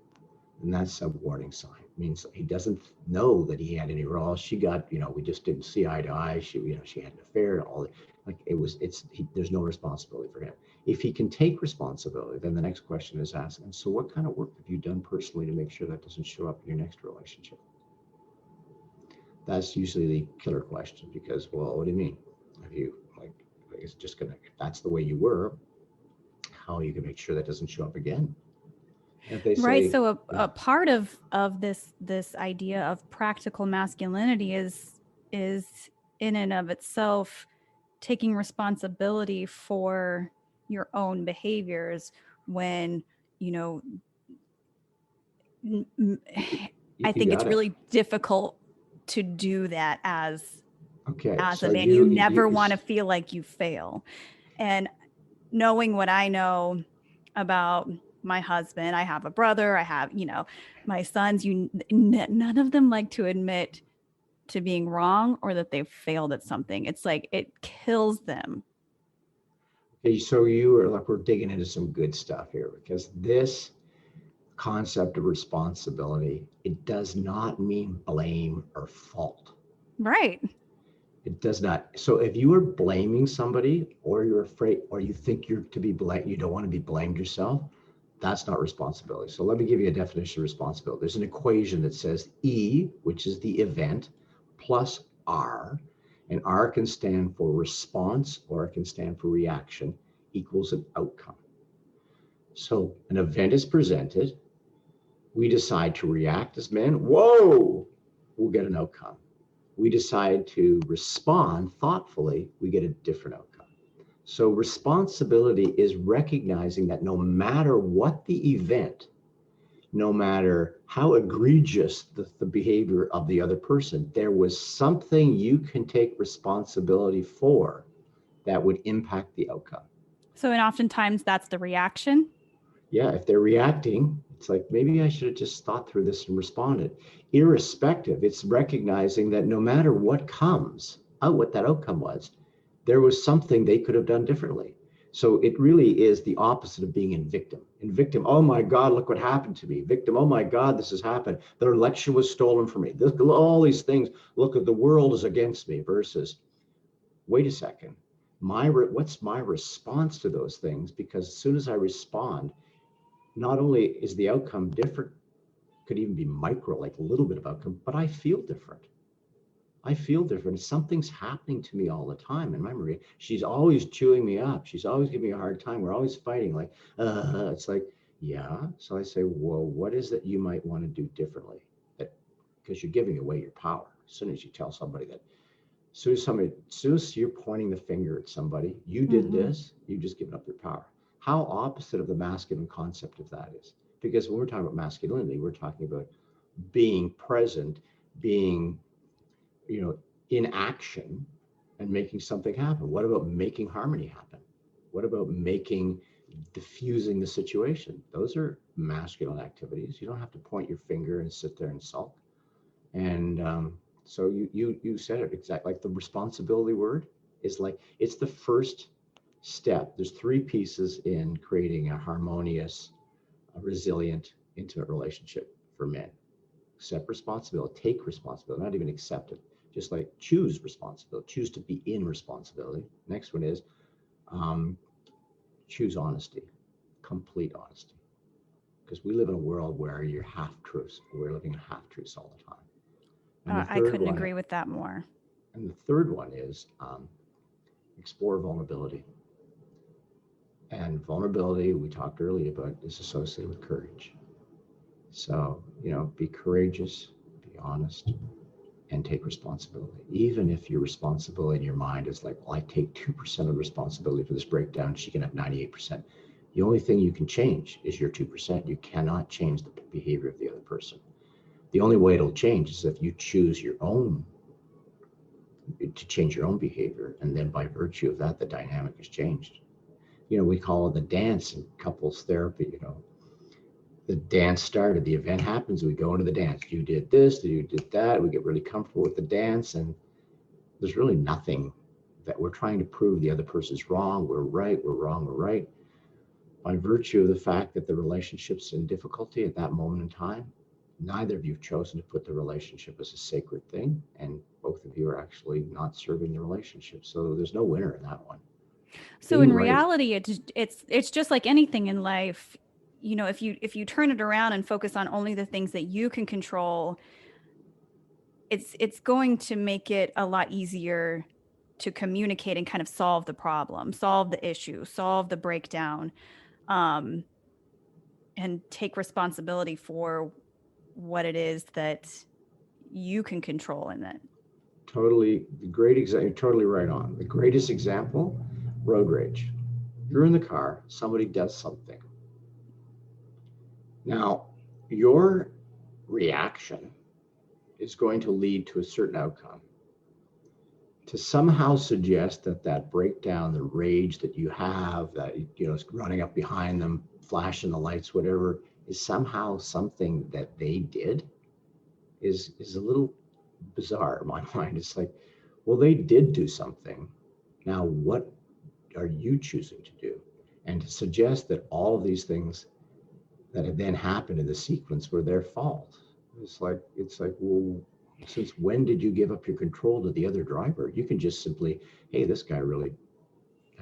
and that's a warning sign. It means he doesn't know that he had any role. She got, we just didn't see eye to eye. She had an affair. All like it was. There's no responsibility for him. If he can take responsibility, then the next question is asked. And so, what kind of work have you done personally to make sure that doesn't show up in your next relationship? That's usually the killer question because, well, what do you mean? Have you it's just gonna. If that's the way you were, how you can make sure that doesn't show up again? And if they Right. say, So yeah, a part of this idea of practical masculinity is in and of itself taking responsibility for your own behaviors when, you know, I you think it's got it. really difficult to do that Okay, as a so man. You never want to feel like you fail. And knowing what I know about my husband, I have a brother, I have, my sons, none of them like to admit to being wrong or that they've failed at something. It's like it kills them. okay, so you are like, we're digging into some good stuff here, because this concept of responsibility, it does not mean blame or fault. Right. It does not. So if you are blaming somebody, or you're afraid, or you think you're to be blamed, you don't want to be blamed yourself, that's not responsibility. So let me give you a definition of responsibility. There's an equation that says E, which is the event, plus R, and R can stand for response or it can stand for reaction, equals an outcome. So an event is presented, we decide to react as men, whoa, we'll get an outcome. We decide to respond thoughtfully, we get a different outcome. So responsibility is recognizing that no matter what the event, no matter how egregious the behavior of the other person, there was something you can take responsibility for that would impact the outcome. So, and oftentimes that's the reaction. Yeah, if they're reacting, it's like, maybe I should have just thought through this and responded. Irrespective, it's recognizing that no matter what comes out, what that outcome was, there was something they could have done differently. So it really is the opposite of being in victim. In victim, oh my God, look what happened to me. Victim, oh my God, this has happened. The election was stolen from me. All these things, look, the world is against me, versus, wait a second, what's my response to those things? Because as soon as I respond, not only is the outcome different, could even be micro, like a little bit of outcome, but I feel different. I feel different. Something's happening to me all the time. And my Maria, she's always chewing me up. She's always giving me a hard time. We're always fighting. Like, it's like, yeah. So I say, well, what is it you might want to do differently? That, because you're giving away your power. As soon as you tell somebody that, as soon as you're pointing the finger at somebody, you did this, you've just given up your power. How opposite of the masculine concept of that is. Because when we're talking about masculinity, we're talking about being present, being, in action and making something happen. What about making harmony happen? What about diffusing the situation? Those are masculine activities. You don't have to point your finger and sit there and sulk. And so you said it exactly. Like the responsibility word is like, it's the first step. There's three pieces in creating a harmonious, a resilient, intimate relationship for men. Accept responsibility, take responsibility, not even accept it. Just like choose responsibility, choose to be in responsibility. Next one is choose honesty, complete honesty. Because we live in a world where you're half truths. We're living half truths all the time. And the I third couldn't one, agree with that more. is explore vulnerability. And vulnerability, we talked earlier about, is associated with courage. So, be courageous, be honest, and take responsibility. Even if your responsibility in your mind is like, well, I take 2% of responsibility for this breakdown, she can have 98%. The only thing you can change is your 2%. You cannot change the behavior of the other person. The only way it'll change is if you choose to change your own behavior. And then by virtue of that, the dynamic is changed. We call it the dance in couples therapy. The dance started, the event happens, we go into the dance. You did this, you did that. We get really comfortable with the dance, and there's really nothing that we're trying to prove the other person's wrong. We're right, we're wrong, we're right. By virtue of the fact that the relationship's in difficulty at that moment in time, neither of you have chosen to put the relationship as a sacred thing, and both of you are actually not serving the relationship. So there's no winner in that one. So Being in right. reality, it's just like anything in life. If you turn it around and focus on only the things that you can control, it's going to make it a lot easier to communicate and kind of solve the problem, solve the issue, solve the breakdown. And and take responsibility for what it is that you can control in it. Totally, the great example, you're totally right on. The greatest example, road rage. You're in the car, somebody does something. Now, your reaction is going to lead to a certain outcome. To somehow suggest that that breakdown, the rage that you have, that, you know, is running up behind them, flashing the lights, whatever, is somehow something that they did is a little bizarre in my mind. It's like, well, they did do something. Now, what are you choosing to do? And to suggest that all of these things that have then happened in the sequence were their fault. It's like, well, since when did you give up your control to the other driver? You can just simply, hey, this guy really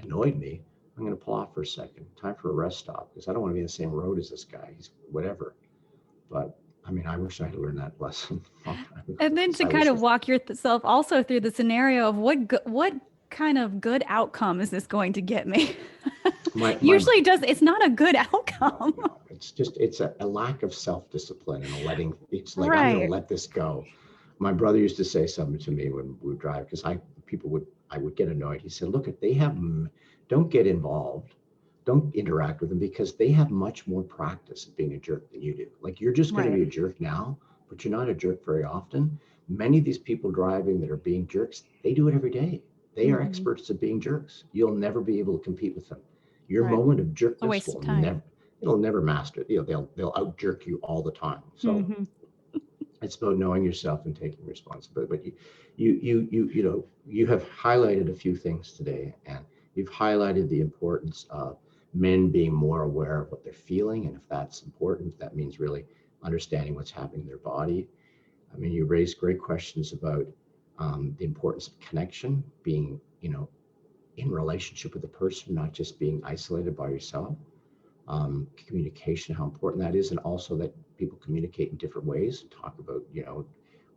annoyed me. I'm going to pull off for a second. Time for a rest stop, because I don't want to be in the same road as this guy. He's whatever. But I mean, I wish I had learned that lesson a long time ago. And then to kind of walk yourself also through the scenario of what kind of good outcome is this going to get me? Usually it's not a good outcome. No, it's a lack of self-discipline and letting, it's like, right. I'm going to let this go. My brother used to say something to me when we would drive, because I would get annoyed. He said, look, don't get involved. Don't interact with them, because they have much more practice at being a jerk than you do. Like, you're just going to be a jerk now, but you're not a jerk very often. Many of these people driving that are being jerks, they do it every day. They are experts at being jerks. You'll never be able to compete with them. Your moment of jerkness it'll never master. You know, they'll out jerk you all the time. So it's about knowing yourself and taking responsibility. But you have highlighted a few things today, and you've highlighted the importance of men being more aware of what they're feeling, and if that's important, that means really understanding what's happening in their body. I mean, you raised great questions about the importance of connection, being, you know, in relationship with the person, not just being isolated by yourself. Communication, how important that is, and also that people communicate in different ways. Talk about, you know,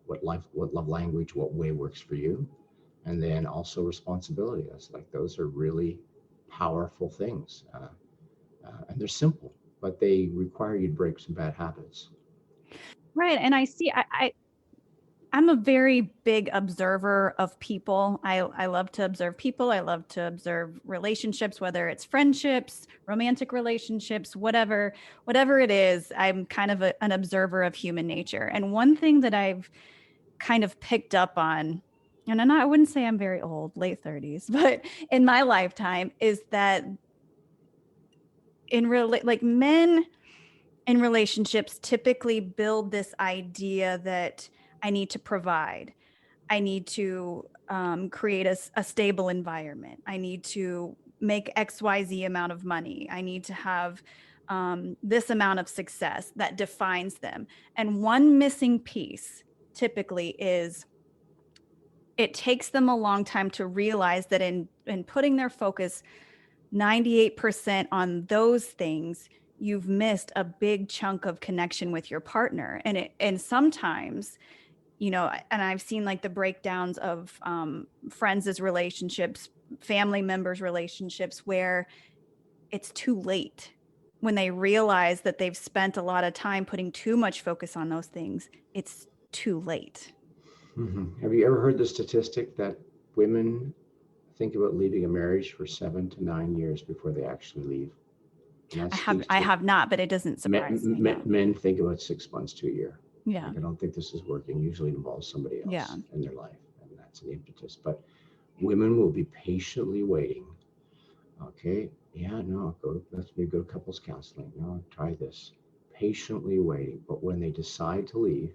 what love language, what way works for you, and then also responsibility. That's like, those are really powerful things, and they're simple, but they require you to break some bad habits. Right, and I see. I'm a very big observer of people. I love to observe people. I love to observe relationships, whether it's friendships, romantic relationships, whatever it is. I'm kind of an observer of human nature. And one thing that I've kind of picked up on, and I wouldn't say I'm very old, late 30s, but in my lifetime, is that men in relationships typically build this idea that I need to provide. I need to create a stable environment. I need to make XYZ amount of money. I need to have this amount of success that defines them. And one missing piece typically is it takes them a long time to realize that in putting their focus 98% on those things, you've missed a big chunk of connection with your partner. And sometimes, you know, and I've seen like the breakdowns of friends' relationships, family members' relationships, where it's too late when they realize that they've spent a lot of time putting too much focus on those things. It's too late. Have you ever heard the statistic that women think about leaving a marriage for 7 to 9 years before they actually leave? I have not, but it doesn't surprise me. Men think about 6 months to a year. Yeah. Like, I don't think this is working. Usually it involves somebody else in their life, and that's an impetus. But women will be patiently waiting. Okay, yeah, no, let's go to couples counseling. No, try this. Patiently waiting. But when they decide to leave,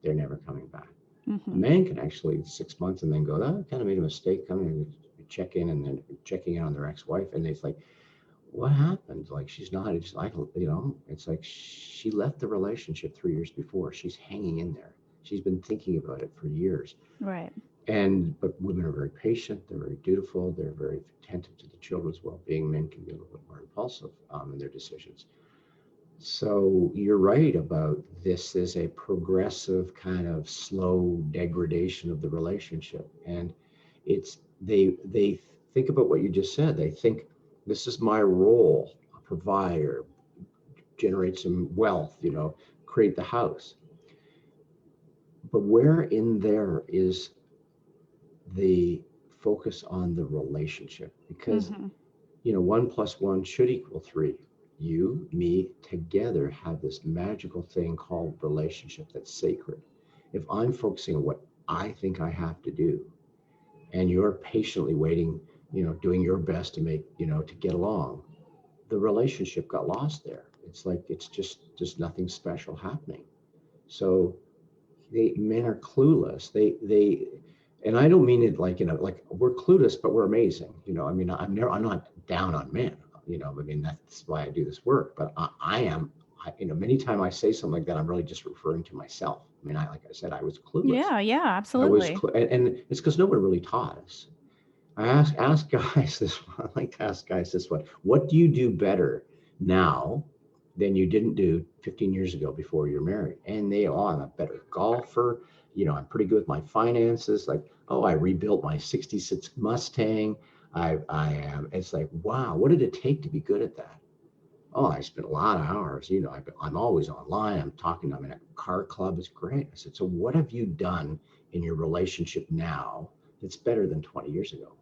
they're never coming back. A man can actually 6 months and then go, oh, I kind of made a mistake coming and check in, and then checking in on their ex-wife, and it's like, what happened? Like, she's not, it's like, you know, it's like she left the relationship 3 years before. She's hanging in there. She's been thinking about it for years. Right. But women are very patient. They're very dutiful. They're very attentive to the children's well-being. Men can be a little bit more impulsive in their decisions. So you're right about this is a progressive kind of slow degradation of the relationship. And they think about what you just said. They think, this is my role, a provider, generate some wealth, create the house. But where in there is the focus on the relationship? Because, 1+1 should equal 3. You, me, together have this magical thing called relationship that's sacred. If I'm focusing on what I think I have to do, and you're patiently waiting, doing your best to make, to get along, the relationship got lost there. It's like, it's just nothing special happening. So men are clueless. And I don't mean it like, like we're clueless, but we're amazing. I'm not down on men, that's why I do this work, but I am, many times I say something like that, I'm really just referring to myself. Like I said, I was clueless. Yeah, absolutely. And it's because nobody really taught us. I ask guys this one. I like to ask guys this one. What do you do better now than you didn't do 15 years ago before you're married? And I'm a better golfer. I'm pretty good with my finances. Like, I rebuilt my 66 Mustang. I am. It's like, wow, what did it take to be good at that? I spent a lot of hours. I'm always online. I'm in a car club. It's great. I said, so what have you done in your relationship now that's better than 20 years ago?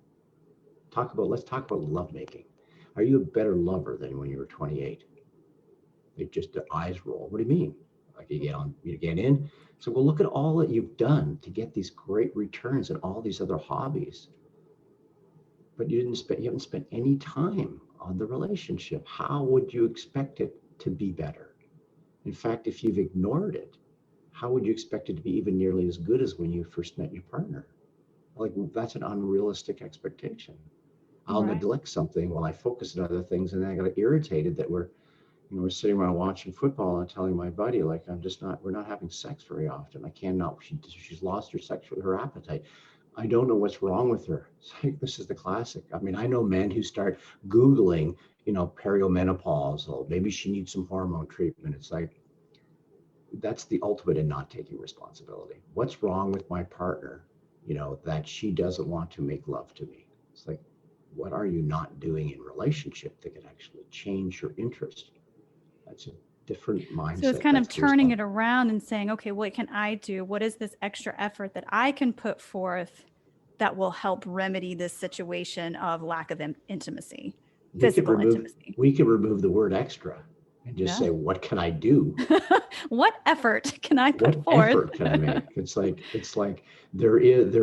Let's talk about lovemaking. Are you a better lover than when you were 28? The eyes roll. What do you mean? Like you get in. So well, look at all that you've done to get these great returns and all these other hobbies. But you haven't spent any time on the relationship. How would you expect it to be better? In fact, if you've ignored it, how would you expect it to be even nearly as good as when you first met your partner? Like, that's an unrealistic expectation. I'll neglect something while I focus on other things, and then I got irritated that we're sitting around watching football and telling my buddy, like, we're not having sex very often. She's lost her appetite. I don't know what's wrong with her. It's like, this is the classic. I know men who start Googling, perimenopausal, maybe she needs some hormone treatment. It's like, that's the ultimate in not taking responsibility. What's wrong with my partner, that she doesn't want to make love to me? It's like, what are you not doing in relationship that could actually change your interest? That's a different mindset. So it's kind of turning it around and saying, okay, what can I do? What is this extra effort that I can put forth that will help remedy this situation of lack of intimacy, physical intimacy? We could remove the word extra and just say, what can I do? What effort can I put forth? What effort can I make? It's like there is,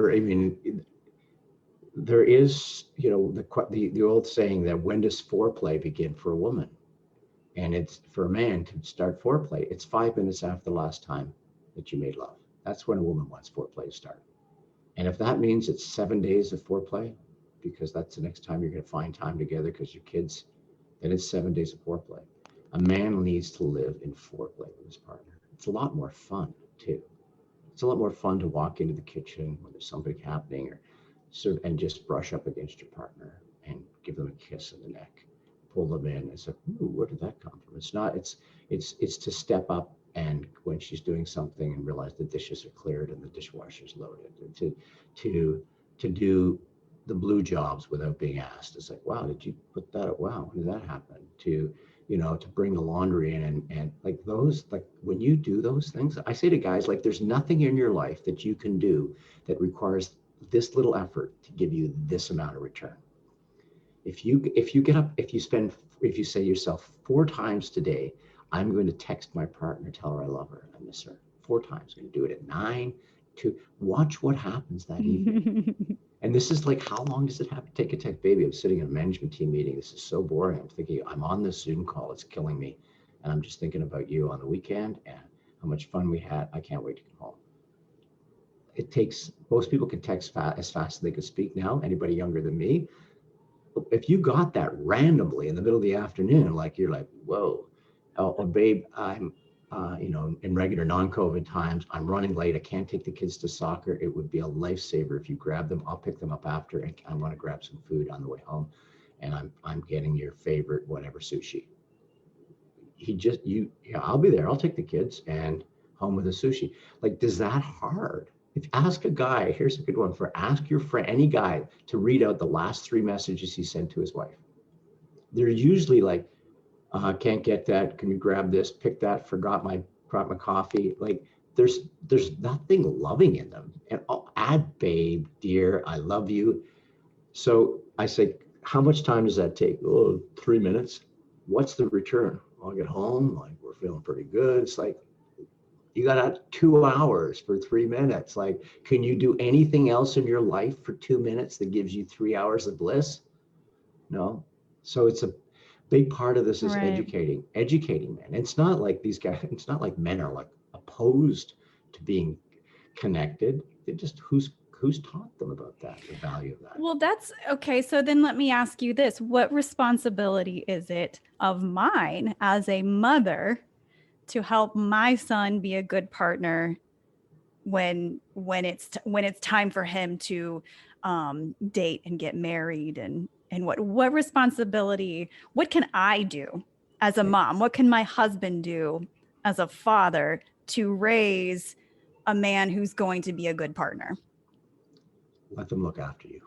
the old saying that when does foreplay begin for a woman? And it's for a man to start foreplay. It's 5 minutes after the last time that you made love. That's when a woman wants foreplay to start. And if that means it's 7 days of foreplay, because that's the next time you're going to find time together because your kids, then it's 7 days of foreplay. A man needs to live in foreplay with his partner. It's a lot more fun too. It's a lot more fun to walk into the kitchen when there's something happening, and just brush up against your partner and give them a kiss in the neck, pull them in. It's like, ooh, where did that come from? It's to step up, and when she's doing something and realize the dishes are cleared and the dishwasher's loaded, and to do the blue jobs without being asked. It's like, wow, did you put that? Wow, when did that happen? To bring the laundry in and like those, like when you do those things, I say to guys, like, there's nothing in your life that you can do that requires this little effort to give you this amount of return. If you get up, if you say to yourself 4 times today, I'm going to text my partner, tell her I love her, I miss her. 4 times. I'm going to do it at 9, to watch what happens that evening. And this is like, how long does it have to take a text? Baby, I'm sitting in a management team meeting. This is so boring. I'm thinking, I'm on this Zoom call. It's killing me. And I'm just thinking about you on the weekend and how much fun we had. I can't wait to come home. Most people can text as fast as they can speak now. Anybody younger than me. If you got that randomly in the middle of the afternoon, like you're like, whoa, oh babe, I'm, in regular non-COVID times, I'm running late. I can't take the kids to soccer. It would be a lifesaver if you grab them. I'll pick them up after, and I want to grab some food on the way home, and I'm getting your favorite whatever sushi. I'll be there. I'll take the kids and home with the sushi. Like, does that hard? Ask a guy, here's a good one ask your friend, any guy, to read out the last 3 messages he sent to his wife. They're usually like, Can't get that. Can you grab this? Pick that. Forgot my coffee. Like there's nothing loving in them. And I'll add babe, dear, I love you. So I say, how much time does that take? Oh, 3 minutes. What's the return? I'll get home, like we're feeling pretty good. It's like, you got 2 hours for 3 minutes. Like, can you do anything else in your life for 2 minutes that gives you 3 hours of bliss? No. So it's a big part of this is Right. educating men. It's not like these guys, it's not like men are like opposed to being connected. They just, who's taught them about that, the value of that? Well, that's okay. So then let me ask you this. What responsibility is it of mine as a mother to help my son be a good partner when it's time for him to date and get married, and what responsibility, what can I do as a mom? What can my husband do as a father to raise a man who's going to be a good partner? Let them look after you.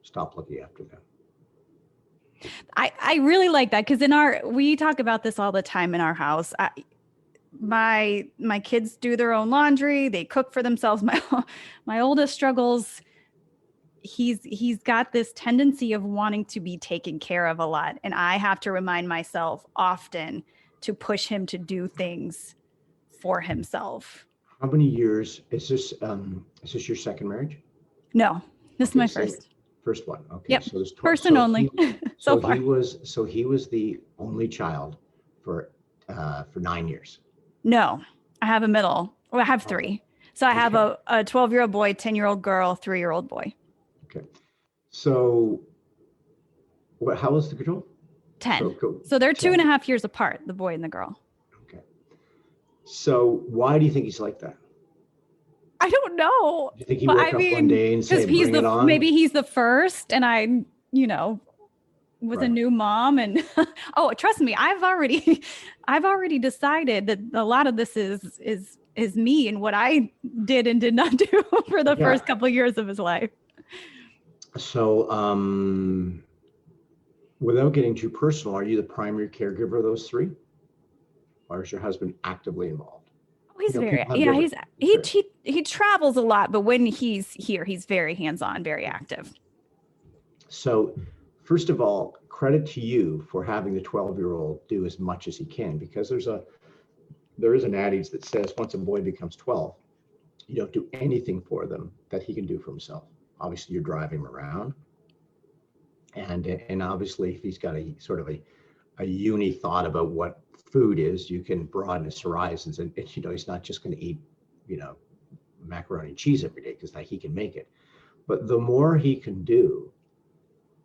Stop looking after them. I really like that, because we talk about this all the time in our house. My kids do their own laundry. They cook for themselves. My oldest struggles. He's got this tendency of wanting to be taken care of a lot. And I have to remind myself often to push him to do things for himself. How many years is this your second marriage? No, this is my first. First one. Okay. Yep. So there's first and only so far. He was the only child for 9 years. No, I have a middle. Well, I have 3. So I have a 12-year-old boy, 10-year-old girl, 3-year-old boy. Okay. So how was the girl? 10. So they're 2.5 years apart, the boy and the girl. Okay. So why do you think he's like that? I don't know. Do you think he woke up one day and said, bring it on? Maybe he's the first, and I, was a new mom, and oh, trust me, I've already decided that a lot of this is me and what I did and did not do for the first couple of years of his life. So, without getting too personal, are you the primary caregiver of those 3, or is your husband actively involved? He's he travels a lot, but when he's here, he's very hands-on, very active. So, first of all, credit to you for having the 12-year-old do as much as he can, because there is an adage that says once a boy becomes 12, you don't do anything for them that he can do for himself. Obviously, you're driving him around, and obviously, if he's got a sort of a uni thought about what food is, you can broaden his horizons, and he's not just going to eat macaroni and cheese every day, because that he can make it. But the more he can do,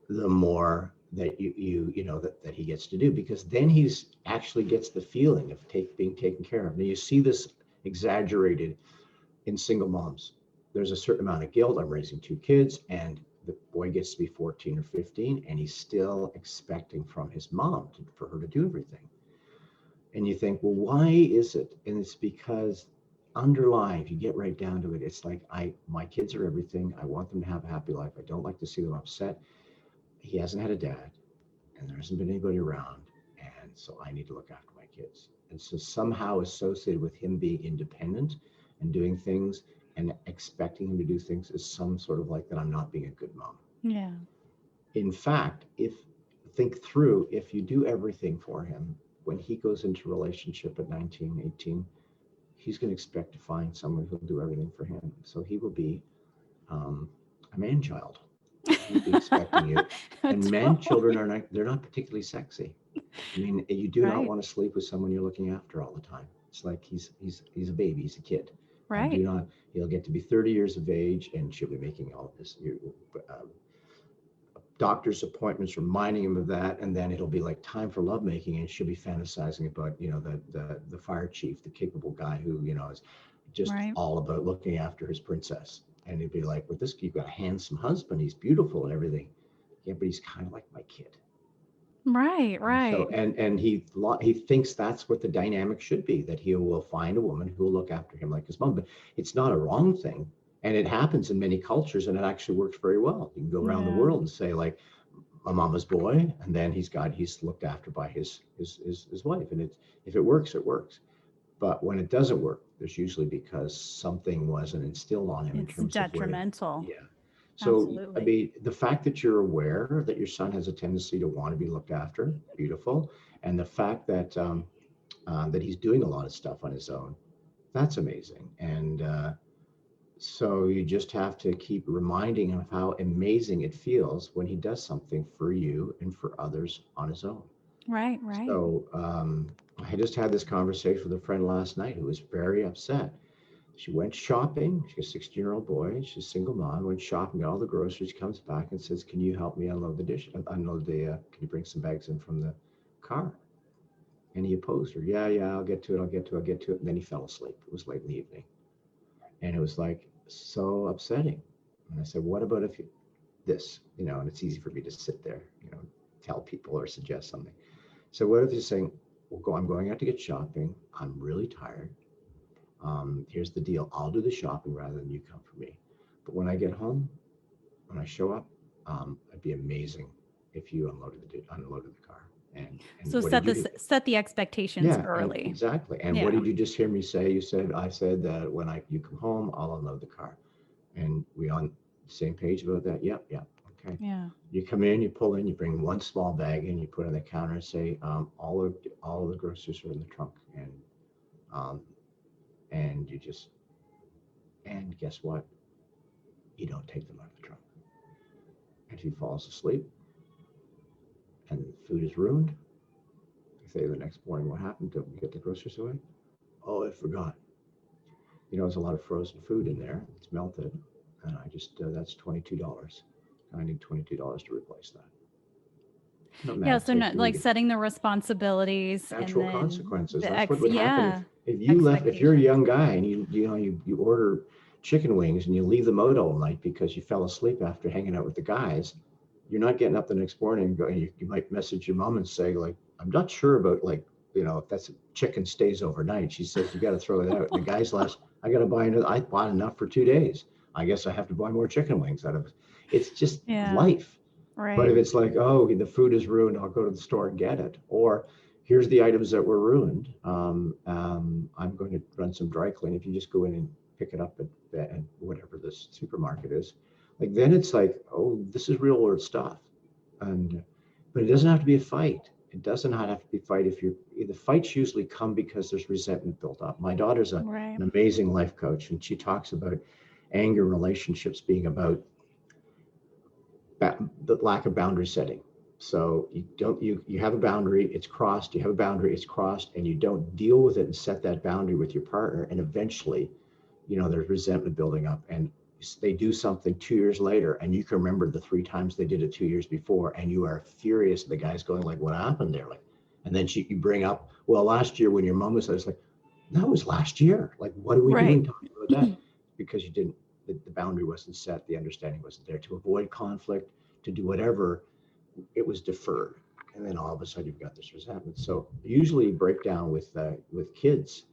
the more that that he gets to do, because then he's actually gets the feeling of being taken care of. Now you see this exaggerated in single moms. There's a certain amount of guilt. I'm raising 2 kids, and the boy gets to be 14 or 15, and he's still expecting from his mom for her to do everything. And you think, well, why is it? And it's because underlying, if you get right down to it, it's like my kids are everything. I want them to have a happy life. I don't like to see them upset. He hasn't had a dad, and there hasn't been anybody around, and so I need to look after my kids. And so somehow associated with him being independent and doing things and expecting him to do things is some sort of like that I'm not being a good mom. Yeah. In fact, think through, if you do everything for him, when he goes into a relationship at 19, 18, he's going to expect to find someone who'll do everything for him. So he will be a man-child. He'll be expecting you. And children they're not particularly sexy. I mean, you do not want to sleep with someone you're looking after all the time. It's like he's a baby, he's a kid. Right. He'll get to be 30 years of age, and she'll be making all this doctor's appointments, reminding him of that, and then it'll be like time for lovemaking, and she'll be fantasizing about the fire chief, the capable guy who is just all about looking after his princess. And he'd be like, with this, you've got a handsome husband, he's beautiful and everything. Yeah, but he's kind of like my kid. Right. So, and he thinks that's what the dynamic should be, that he will find a woman who will look after him like his mom. But it's not a wrong thing. And it happens in many cultures, and it actually works very well. You can go around the world and say, like, a mama's boy, and then he's looked after by his wife. And if it works, it works. But when it doesn't work, there's usually because something wasn't instilled on him in It's terms of where, detrimental. yeah. So, I Absolutely. mean, the fact that you're aware that your son has a tendency to want to be looked after, beautiful. And the fact that that he's doing a lot of stuff on his own, that's amazing. And so you just have to keep reminding him of how amazing it feels when he does something for you and for others on his own. Right, right. So I just had this conversation with a friend last night who was very upset. She went shopping. She's a 16-year-old boy. She's a single mom. Went shopping, got all the groceries. Comes back and says, "Can you help me unload the dish? Unload the. Can you bring some bags in from the car?" And he opposed her. Yeah, yeah, I'll get to it. I'll get to it. I'll get to it. And then he fell asleep. It was late in the evening, and it was like so upsetting. And I said, "What about if you, this? You know?" And it's easy for me to sit there, you know, tell people or suggest something. So what if you're saying, "Well, I'm going out to get shopping. I'm really tired. Here's the deal. I'll do the shopping rather than you come for me. But when I get home, when I show up, it'd be amazing if you unloaded the car. And So what did you do? set the expectations Yeah, and early. exactly. And what Yeah. did you just hear me say? I said that when you come home, I'll unload the car. And we on the same page about that? Yep, yep. Okay. Yeah. You come in, you pull in, you bring one small bag in, you put it on the counter and say, all of the groceries are in the trunk. Um, and you just, and guess what? You don't take them out of the trunk. And he falls asleep and the food is ruined. I say the next morning, what happened? Did you get the groceries away? Oh, I forgot. You know, there's a lot of frozen food in there. It's melted. And I just, that's $22. I need $22 to replace that. I'm not Yeah, mad. so Say, not like setting the responsibilities and natural then consequences. the That's what would happen yeah, if you're a expectations. young guy and you order chicken wings and you leave them out all night because you fell asleep after hanging out with the guys. You're not getting up the next morning and going. You might message your mom and say like, I'm not sure about like, you know, if that's chicken stays overnight. She says you got to throw it out. And the guy's last, I got to buy another. I bought enough for 2 days. I guess I have to buy more chicken wings out of it. It's just Yeah, life. But right. if it's like, oh, the food is ruined, I'll go to the store and get it. Or here's the items that were ruined. I'm going to run some dry clean. If you just go in and pick it up at whatever this supermarket is, like then it's like, oh, this is real world stuff. And but it doesn't have to be a fight. It doesn't have to be a fight if you're the fights usually come because there's resentment built up. My daughter's Right. an amazing life coach, and she talks about anger relationships being about the lack of boundary setting. So you have a boundary, it's crossed, you have a boundary, it's crossed, and you don't deal with it and set that boundary with your partner. And eventually, you know, there's resentment building up and they do something 2 years later and you can remember the 3 times they did it 2 years before and you are furious. The guy's going like, what happened there? Like, and then you bring up, well, last year when your mom was there, it's like, that was last year. Like, what are we Right. doing talking about that? Because you didn't, the boundary wasn't set, the understanding wasn't there to avoid conflict, to do whatever, it was deferred. And then all of a sudden you've got this resentment. So usually breakdown with kids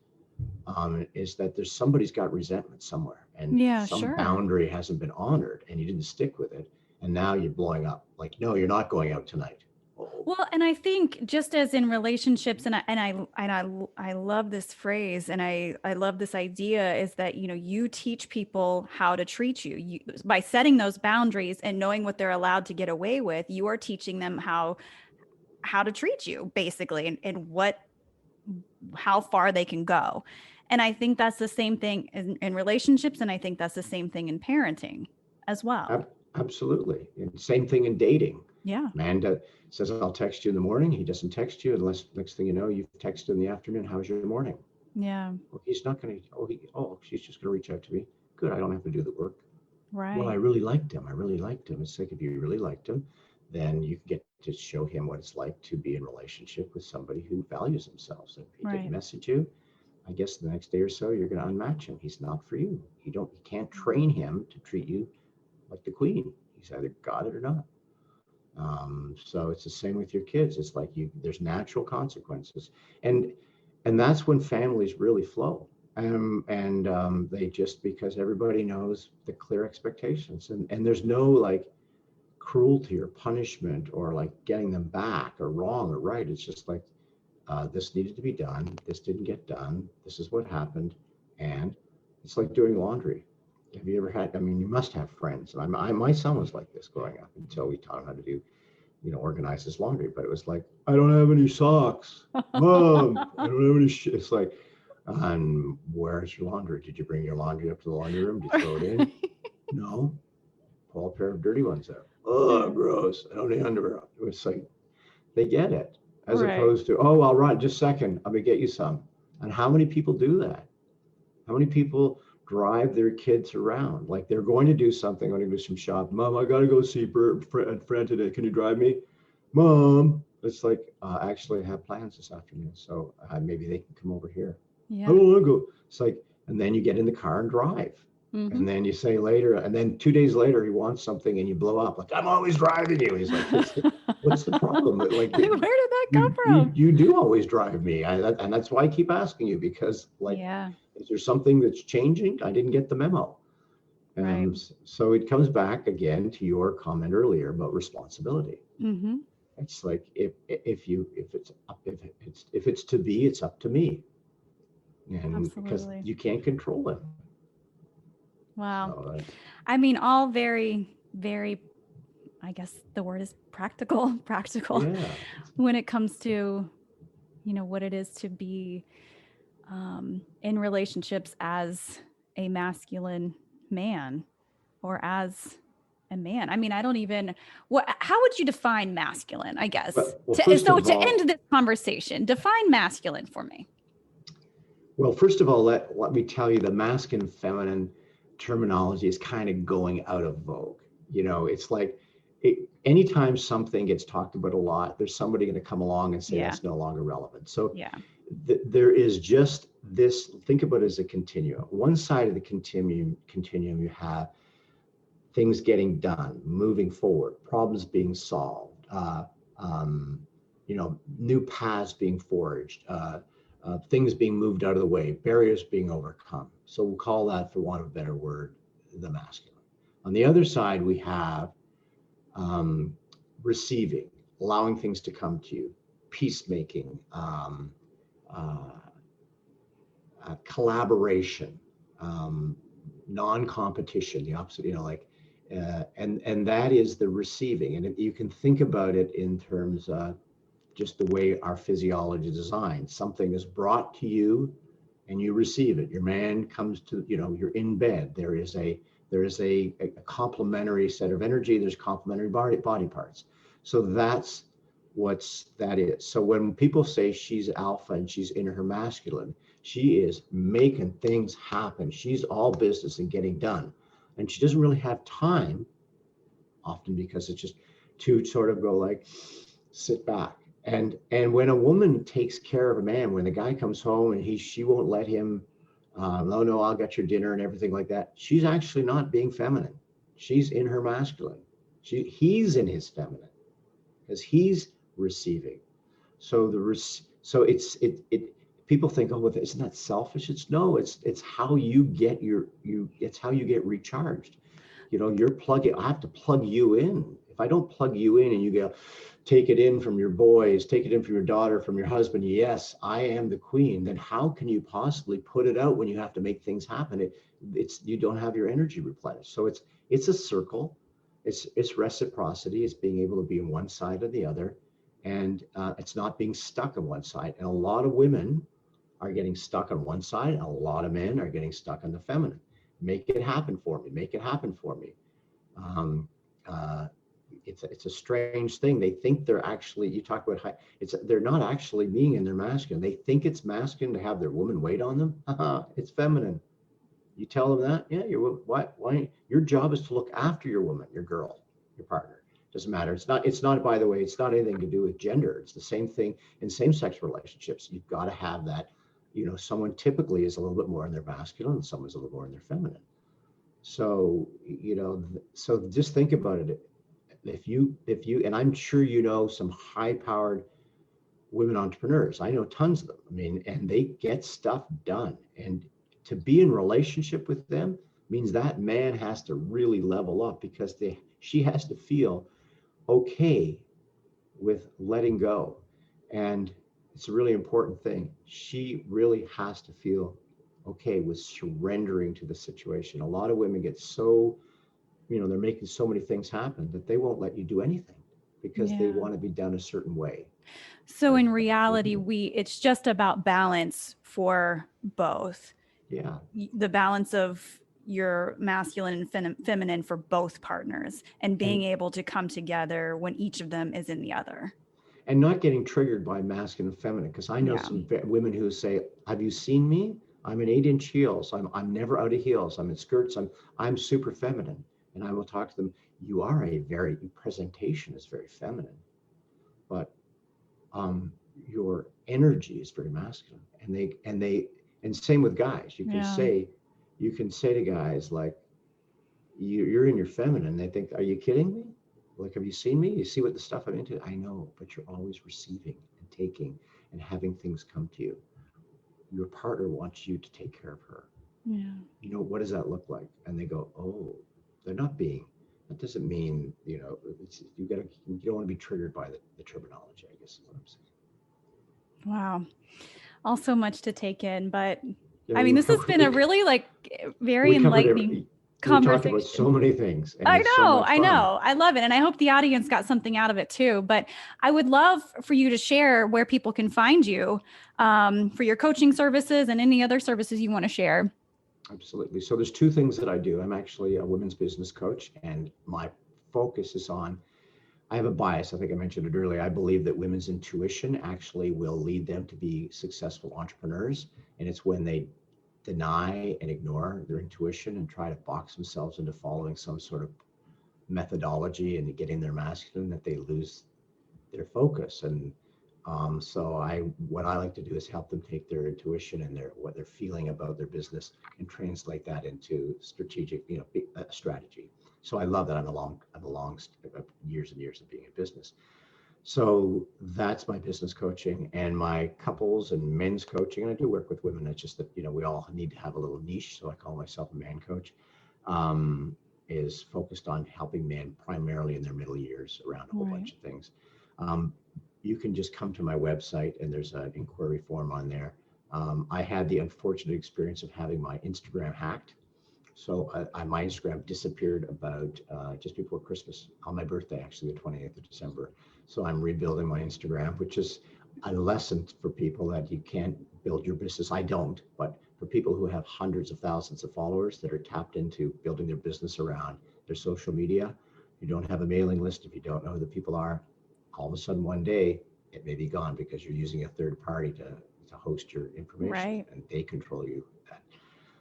is that there's somebody's got resentment somewhere and Yeah, some sure. boundary hasn't been honored and you didn't stick with it. And now you're blowing up like, no, you're not going out tonight. Oh, Well, and I think just as in relationships, I love this phrase, and I love this idea is that you teach people how to treat you. By setting those boundaries and knowing what they're allowed to get away with, you are teaching them how to treat you basically, and what how far they can go. And I think that's the same thing in relationships, and I think that's the same thing in parenting as well. absolutely. And same thing in dating. Yeah. Amanda says, I'll text you in the morning. He doesn't text you unless next thing you know, you've texted in the afternoon. How's your morning? Yeah. Well, he's not going to, she's just going to reach out to me. Good. I don't have to do the work. Well, I Right. really liked him. I really liked him. It's like, if you really liked him, then you can get to show him what it's like to be in relationship with somebody who values themselves. If he didn't Right. message you, I guess the next day or so, you're going to unmatch him. He's not for you. You can't train him to treat you like the queen. He's either got it or not. So it's the same with your kids. It's like there's natural consequences, and that's when families really flow. And they just because everybody knows the clear expectations, and there's no like cruelty or punishment or like getting them back or wrong or right. It's just like, this needed to be done. This didn't get done. This is what happened. And it's like doing laundry. Have you ever had, I mean, you must have friends. My son was like this growing up until we taught him how to do, organize his laundry. But it was like, I don't have any socks. Mom, I don't have any shit. It's like, where's your laundry? Did you bring your laundry up to the laundry room? Did you throw it in? No. Pull a pair of dirty ones out. Oh, gross. I don't need underwear. It was like, they get it. As opposed to, oh, I'll run just a second. I'm going to get you some. And how many people do that? How many people drive their kids around? Like they're going to do something, going to do some shopping. Mom, I got to go see Fred today. Can you drive me? Mom, it's like, actually I have plans this afternoon. So maybe they can come over here. Yeah. I don't want to go. It's like, and then you get in the car and drive. Mm-hmm. And then you say later, and then 2 days later, he wants something and you blow up. Like, I'm always driving you. He's like, what's the problem? Like, where did that come from? You do always drive me. And that's why I keep asking you, because like, is there something that's changing? I didn't get the memo. Right. So it comes back again to your comment earlier about responsibility. Mm-hmm. It's like, if it's to be, it's up to me. And absolutely. Because you can't control it. Wow. So, I mean, all very, very, I guess the word is practical when it comes to, what it is to be in relationships as a masculine man or as a man. I mean, I don't even, how would you define masculine, I guess? To end this conversation, define masculine for me. Well, first of all, let me tell you, the masculine, feminine terminology is kind of going out of vogue. It's like anytime something gets talked about a lot, there's somebody going to come along and say that's no longer relevant. So there is just this, think about it as a continuum. One side of the continuum you have things getting done, moving forward, problems being solved, new paths being forged, things being moved out of the way, barriers being overcome. So we'll call that, for want of a better word, the masculine. On the other side, we have receiving, allowing things to come to you, peacemaking, collaboration, non-competition, the opposite, and that is the receiving. And if you can think about it in terms of just the way our physiology is designed. Something is brought to you and you receive it. Your man comes to, you're in bed. There is a complementary set of energy. There's complementary body parts. So that's that is. So when people say she's alpha and she's in her masculine, she is making things happen. She's all business and getting done. And she doesn't really have time, often because it's just to sort of go like, sit back. And when a woman takes care of a man, when the guy comes home and she won't let him, no, I'll get your dinner and everything like that, she's actually not being feminine. She's in her masculine. He's in his feminine because he's receiving. So people think, oh, well, isn't that selfish? It's how you get it's how you get recharged. You're plugging. I have to plug you in. If I don't plug you in and you go, take it in from your boys, take it in from your daughter, from your husband, yes, I am the queen, then how can you possibly put it out when you have to make things happen? You don't have your energy replenished. So it's a circle. It's reciprocity. It's being able to be on one side or the other. And it's not being stuck on one side. And a lot of women are getting stuck on one side, and a lot of men are getting stuck on the feminine. Make it happen for me. Make it happen for me. It's a strange thing. They think they're actually, you talk about they're not actually being in their masculine. They think it's masculine to have their woman wait on them. It's feminine. You tell them that, why? Your job is to look after your woman, your girl, your partner. Doesn't matter. It's not, by the way, it's not anything to do with gender. It's the same thing in same-sex relationships. You've got to have that, someone typically is a little bit more in their masculine and someone's a little more in their feminine. So, so just think about it. If you, and I'm sure some high-powered women entrepreneurs. I know tons of them. I mean, and they get stuff done. And to be in relationship with them means that man has to really level up, because she has to feel okay with letting go. And it's a really important thing. She really has to feel okay with surrendering to the situation. A lot of women get so, they're making so many things happen that they won't let you do anything because they Yeah. want to be done a certain way. So But in reality, it's just about balance for both. yeah, The balance of your masculine and feminine for both partners, and being and able to come together when each of them is in the other. and not getting triggered by masculine and feminine, because I know Yeah. some women who say, have you seen me? I'm in 8-inch heels. I'm never out of heels. I'm in skirts. I'm super feminine. And I will talk to them, you are your presentation is very feminine, but your energy is very masculine. And same with guys. Yeah. You can say to guys like, you're in your feminine. They think, are you kidding me? Like, have you seen me? You see what the stuff I'm into? I know, but you're always receiving and taking and having things come to you. Your partner wants you to take care of her. Yeah. What does that look like? And they go, oh, they're not being, that doesn't mean, you don't want to be triggered by the terminology, I guess is what I'm saying. Wow. Also much to take in, but Yeah, I mean, this has been a really very we covered enlightening we talked about conversation. so many things, and it's so much I fun. know. I love it. And I hope the audience got something out of it too. But I would love for you to share where people can find you for your coaching services and any other services you want to share. Absolutely. So there's two things that I do. I'm actually a women's business coach, and my focus is on, I have a bias. I think I mentioned it earlier. I believe that women's intuition actually will lead them to be successful entrepreneurs. And it's when they deny and ignore their intuition and try to box themselves into following some sort of methodology and getting their masculine that they lose their focus. And so what I like to do is help them take their intuition and what they're feeling about their business and translate that into strategic, strategy. So I love that. I'm a long years and years of being in business. So that's my business coaching, and my couples and men's coaching. And I do work with women. It's just that, we all need to have a little niche. So I call myself a man coach. Is focused on helping men primarily in their middle years around a whole bunch of things. You can just come to my website and there's an inquiry form on there. I had the unfortunate experience of having my Instagram hacked. So my Instagram disappeared about just before Christmas, on my birthday, actually, the 28th of December. So I'm rebuilding my Instagram, which is a lesson for people that you can't build your business. I don't, but for people who have hundreds of thousands of followers that are tapped into building their business around their social media, you don't have a mailing list, if you don't know who the people are, all of a sudden one day it may be gone because you're using a third party to host your information, and they control you.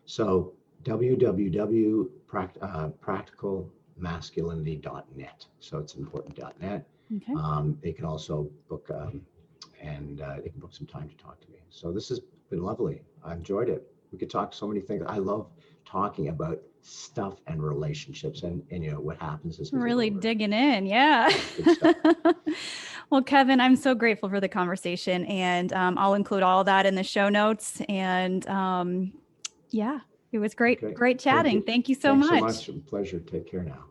So www.practicalmasculinity.net. So it's important.net. Okay. They can also book they can book some time to talk to me. So this has been lovely. I enjoyed it. We could talk so many things. I love talking about stuff and relationships and what happens is really digging in. Yeah. Well, Kevin, I'm so grateful for the conversation, and I'll include all of that in the show notes. And yeah, it was great. Okay. Great chatting. Thank you so much. Thanks so much. Pleasure. Take care now.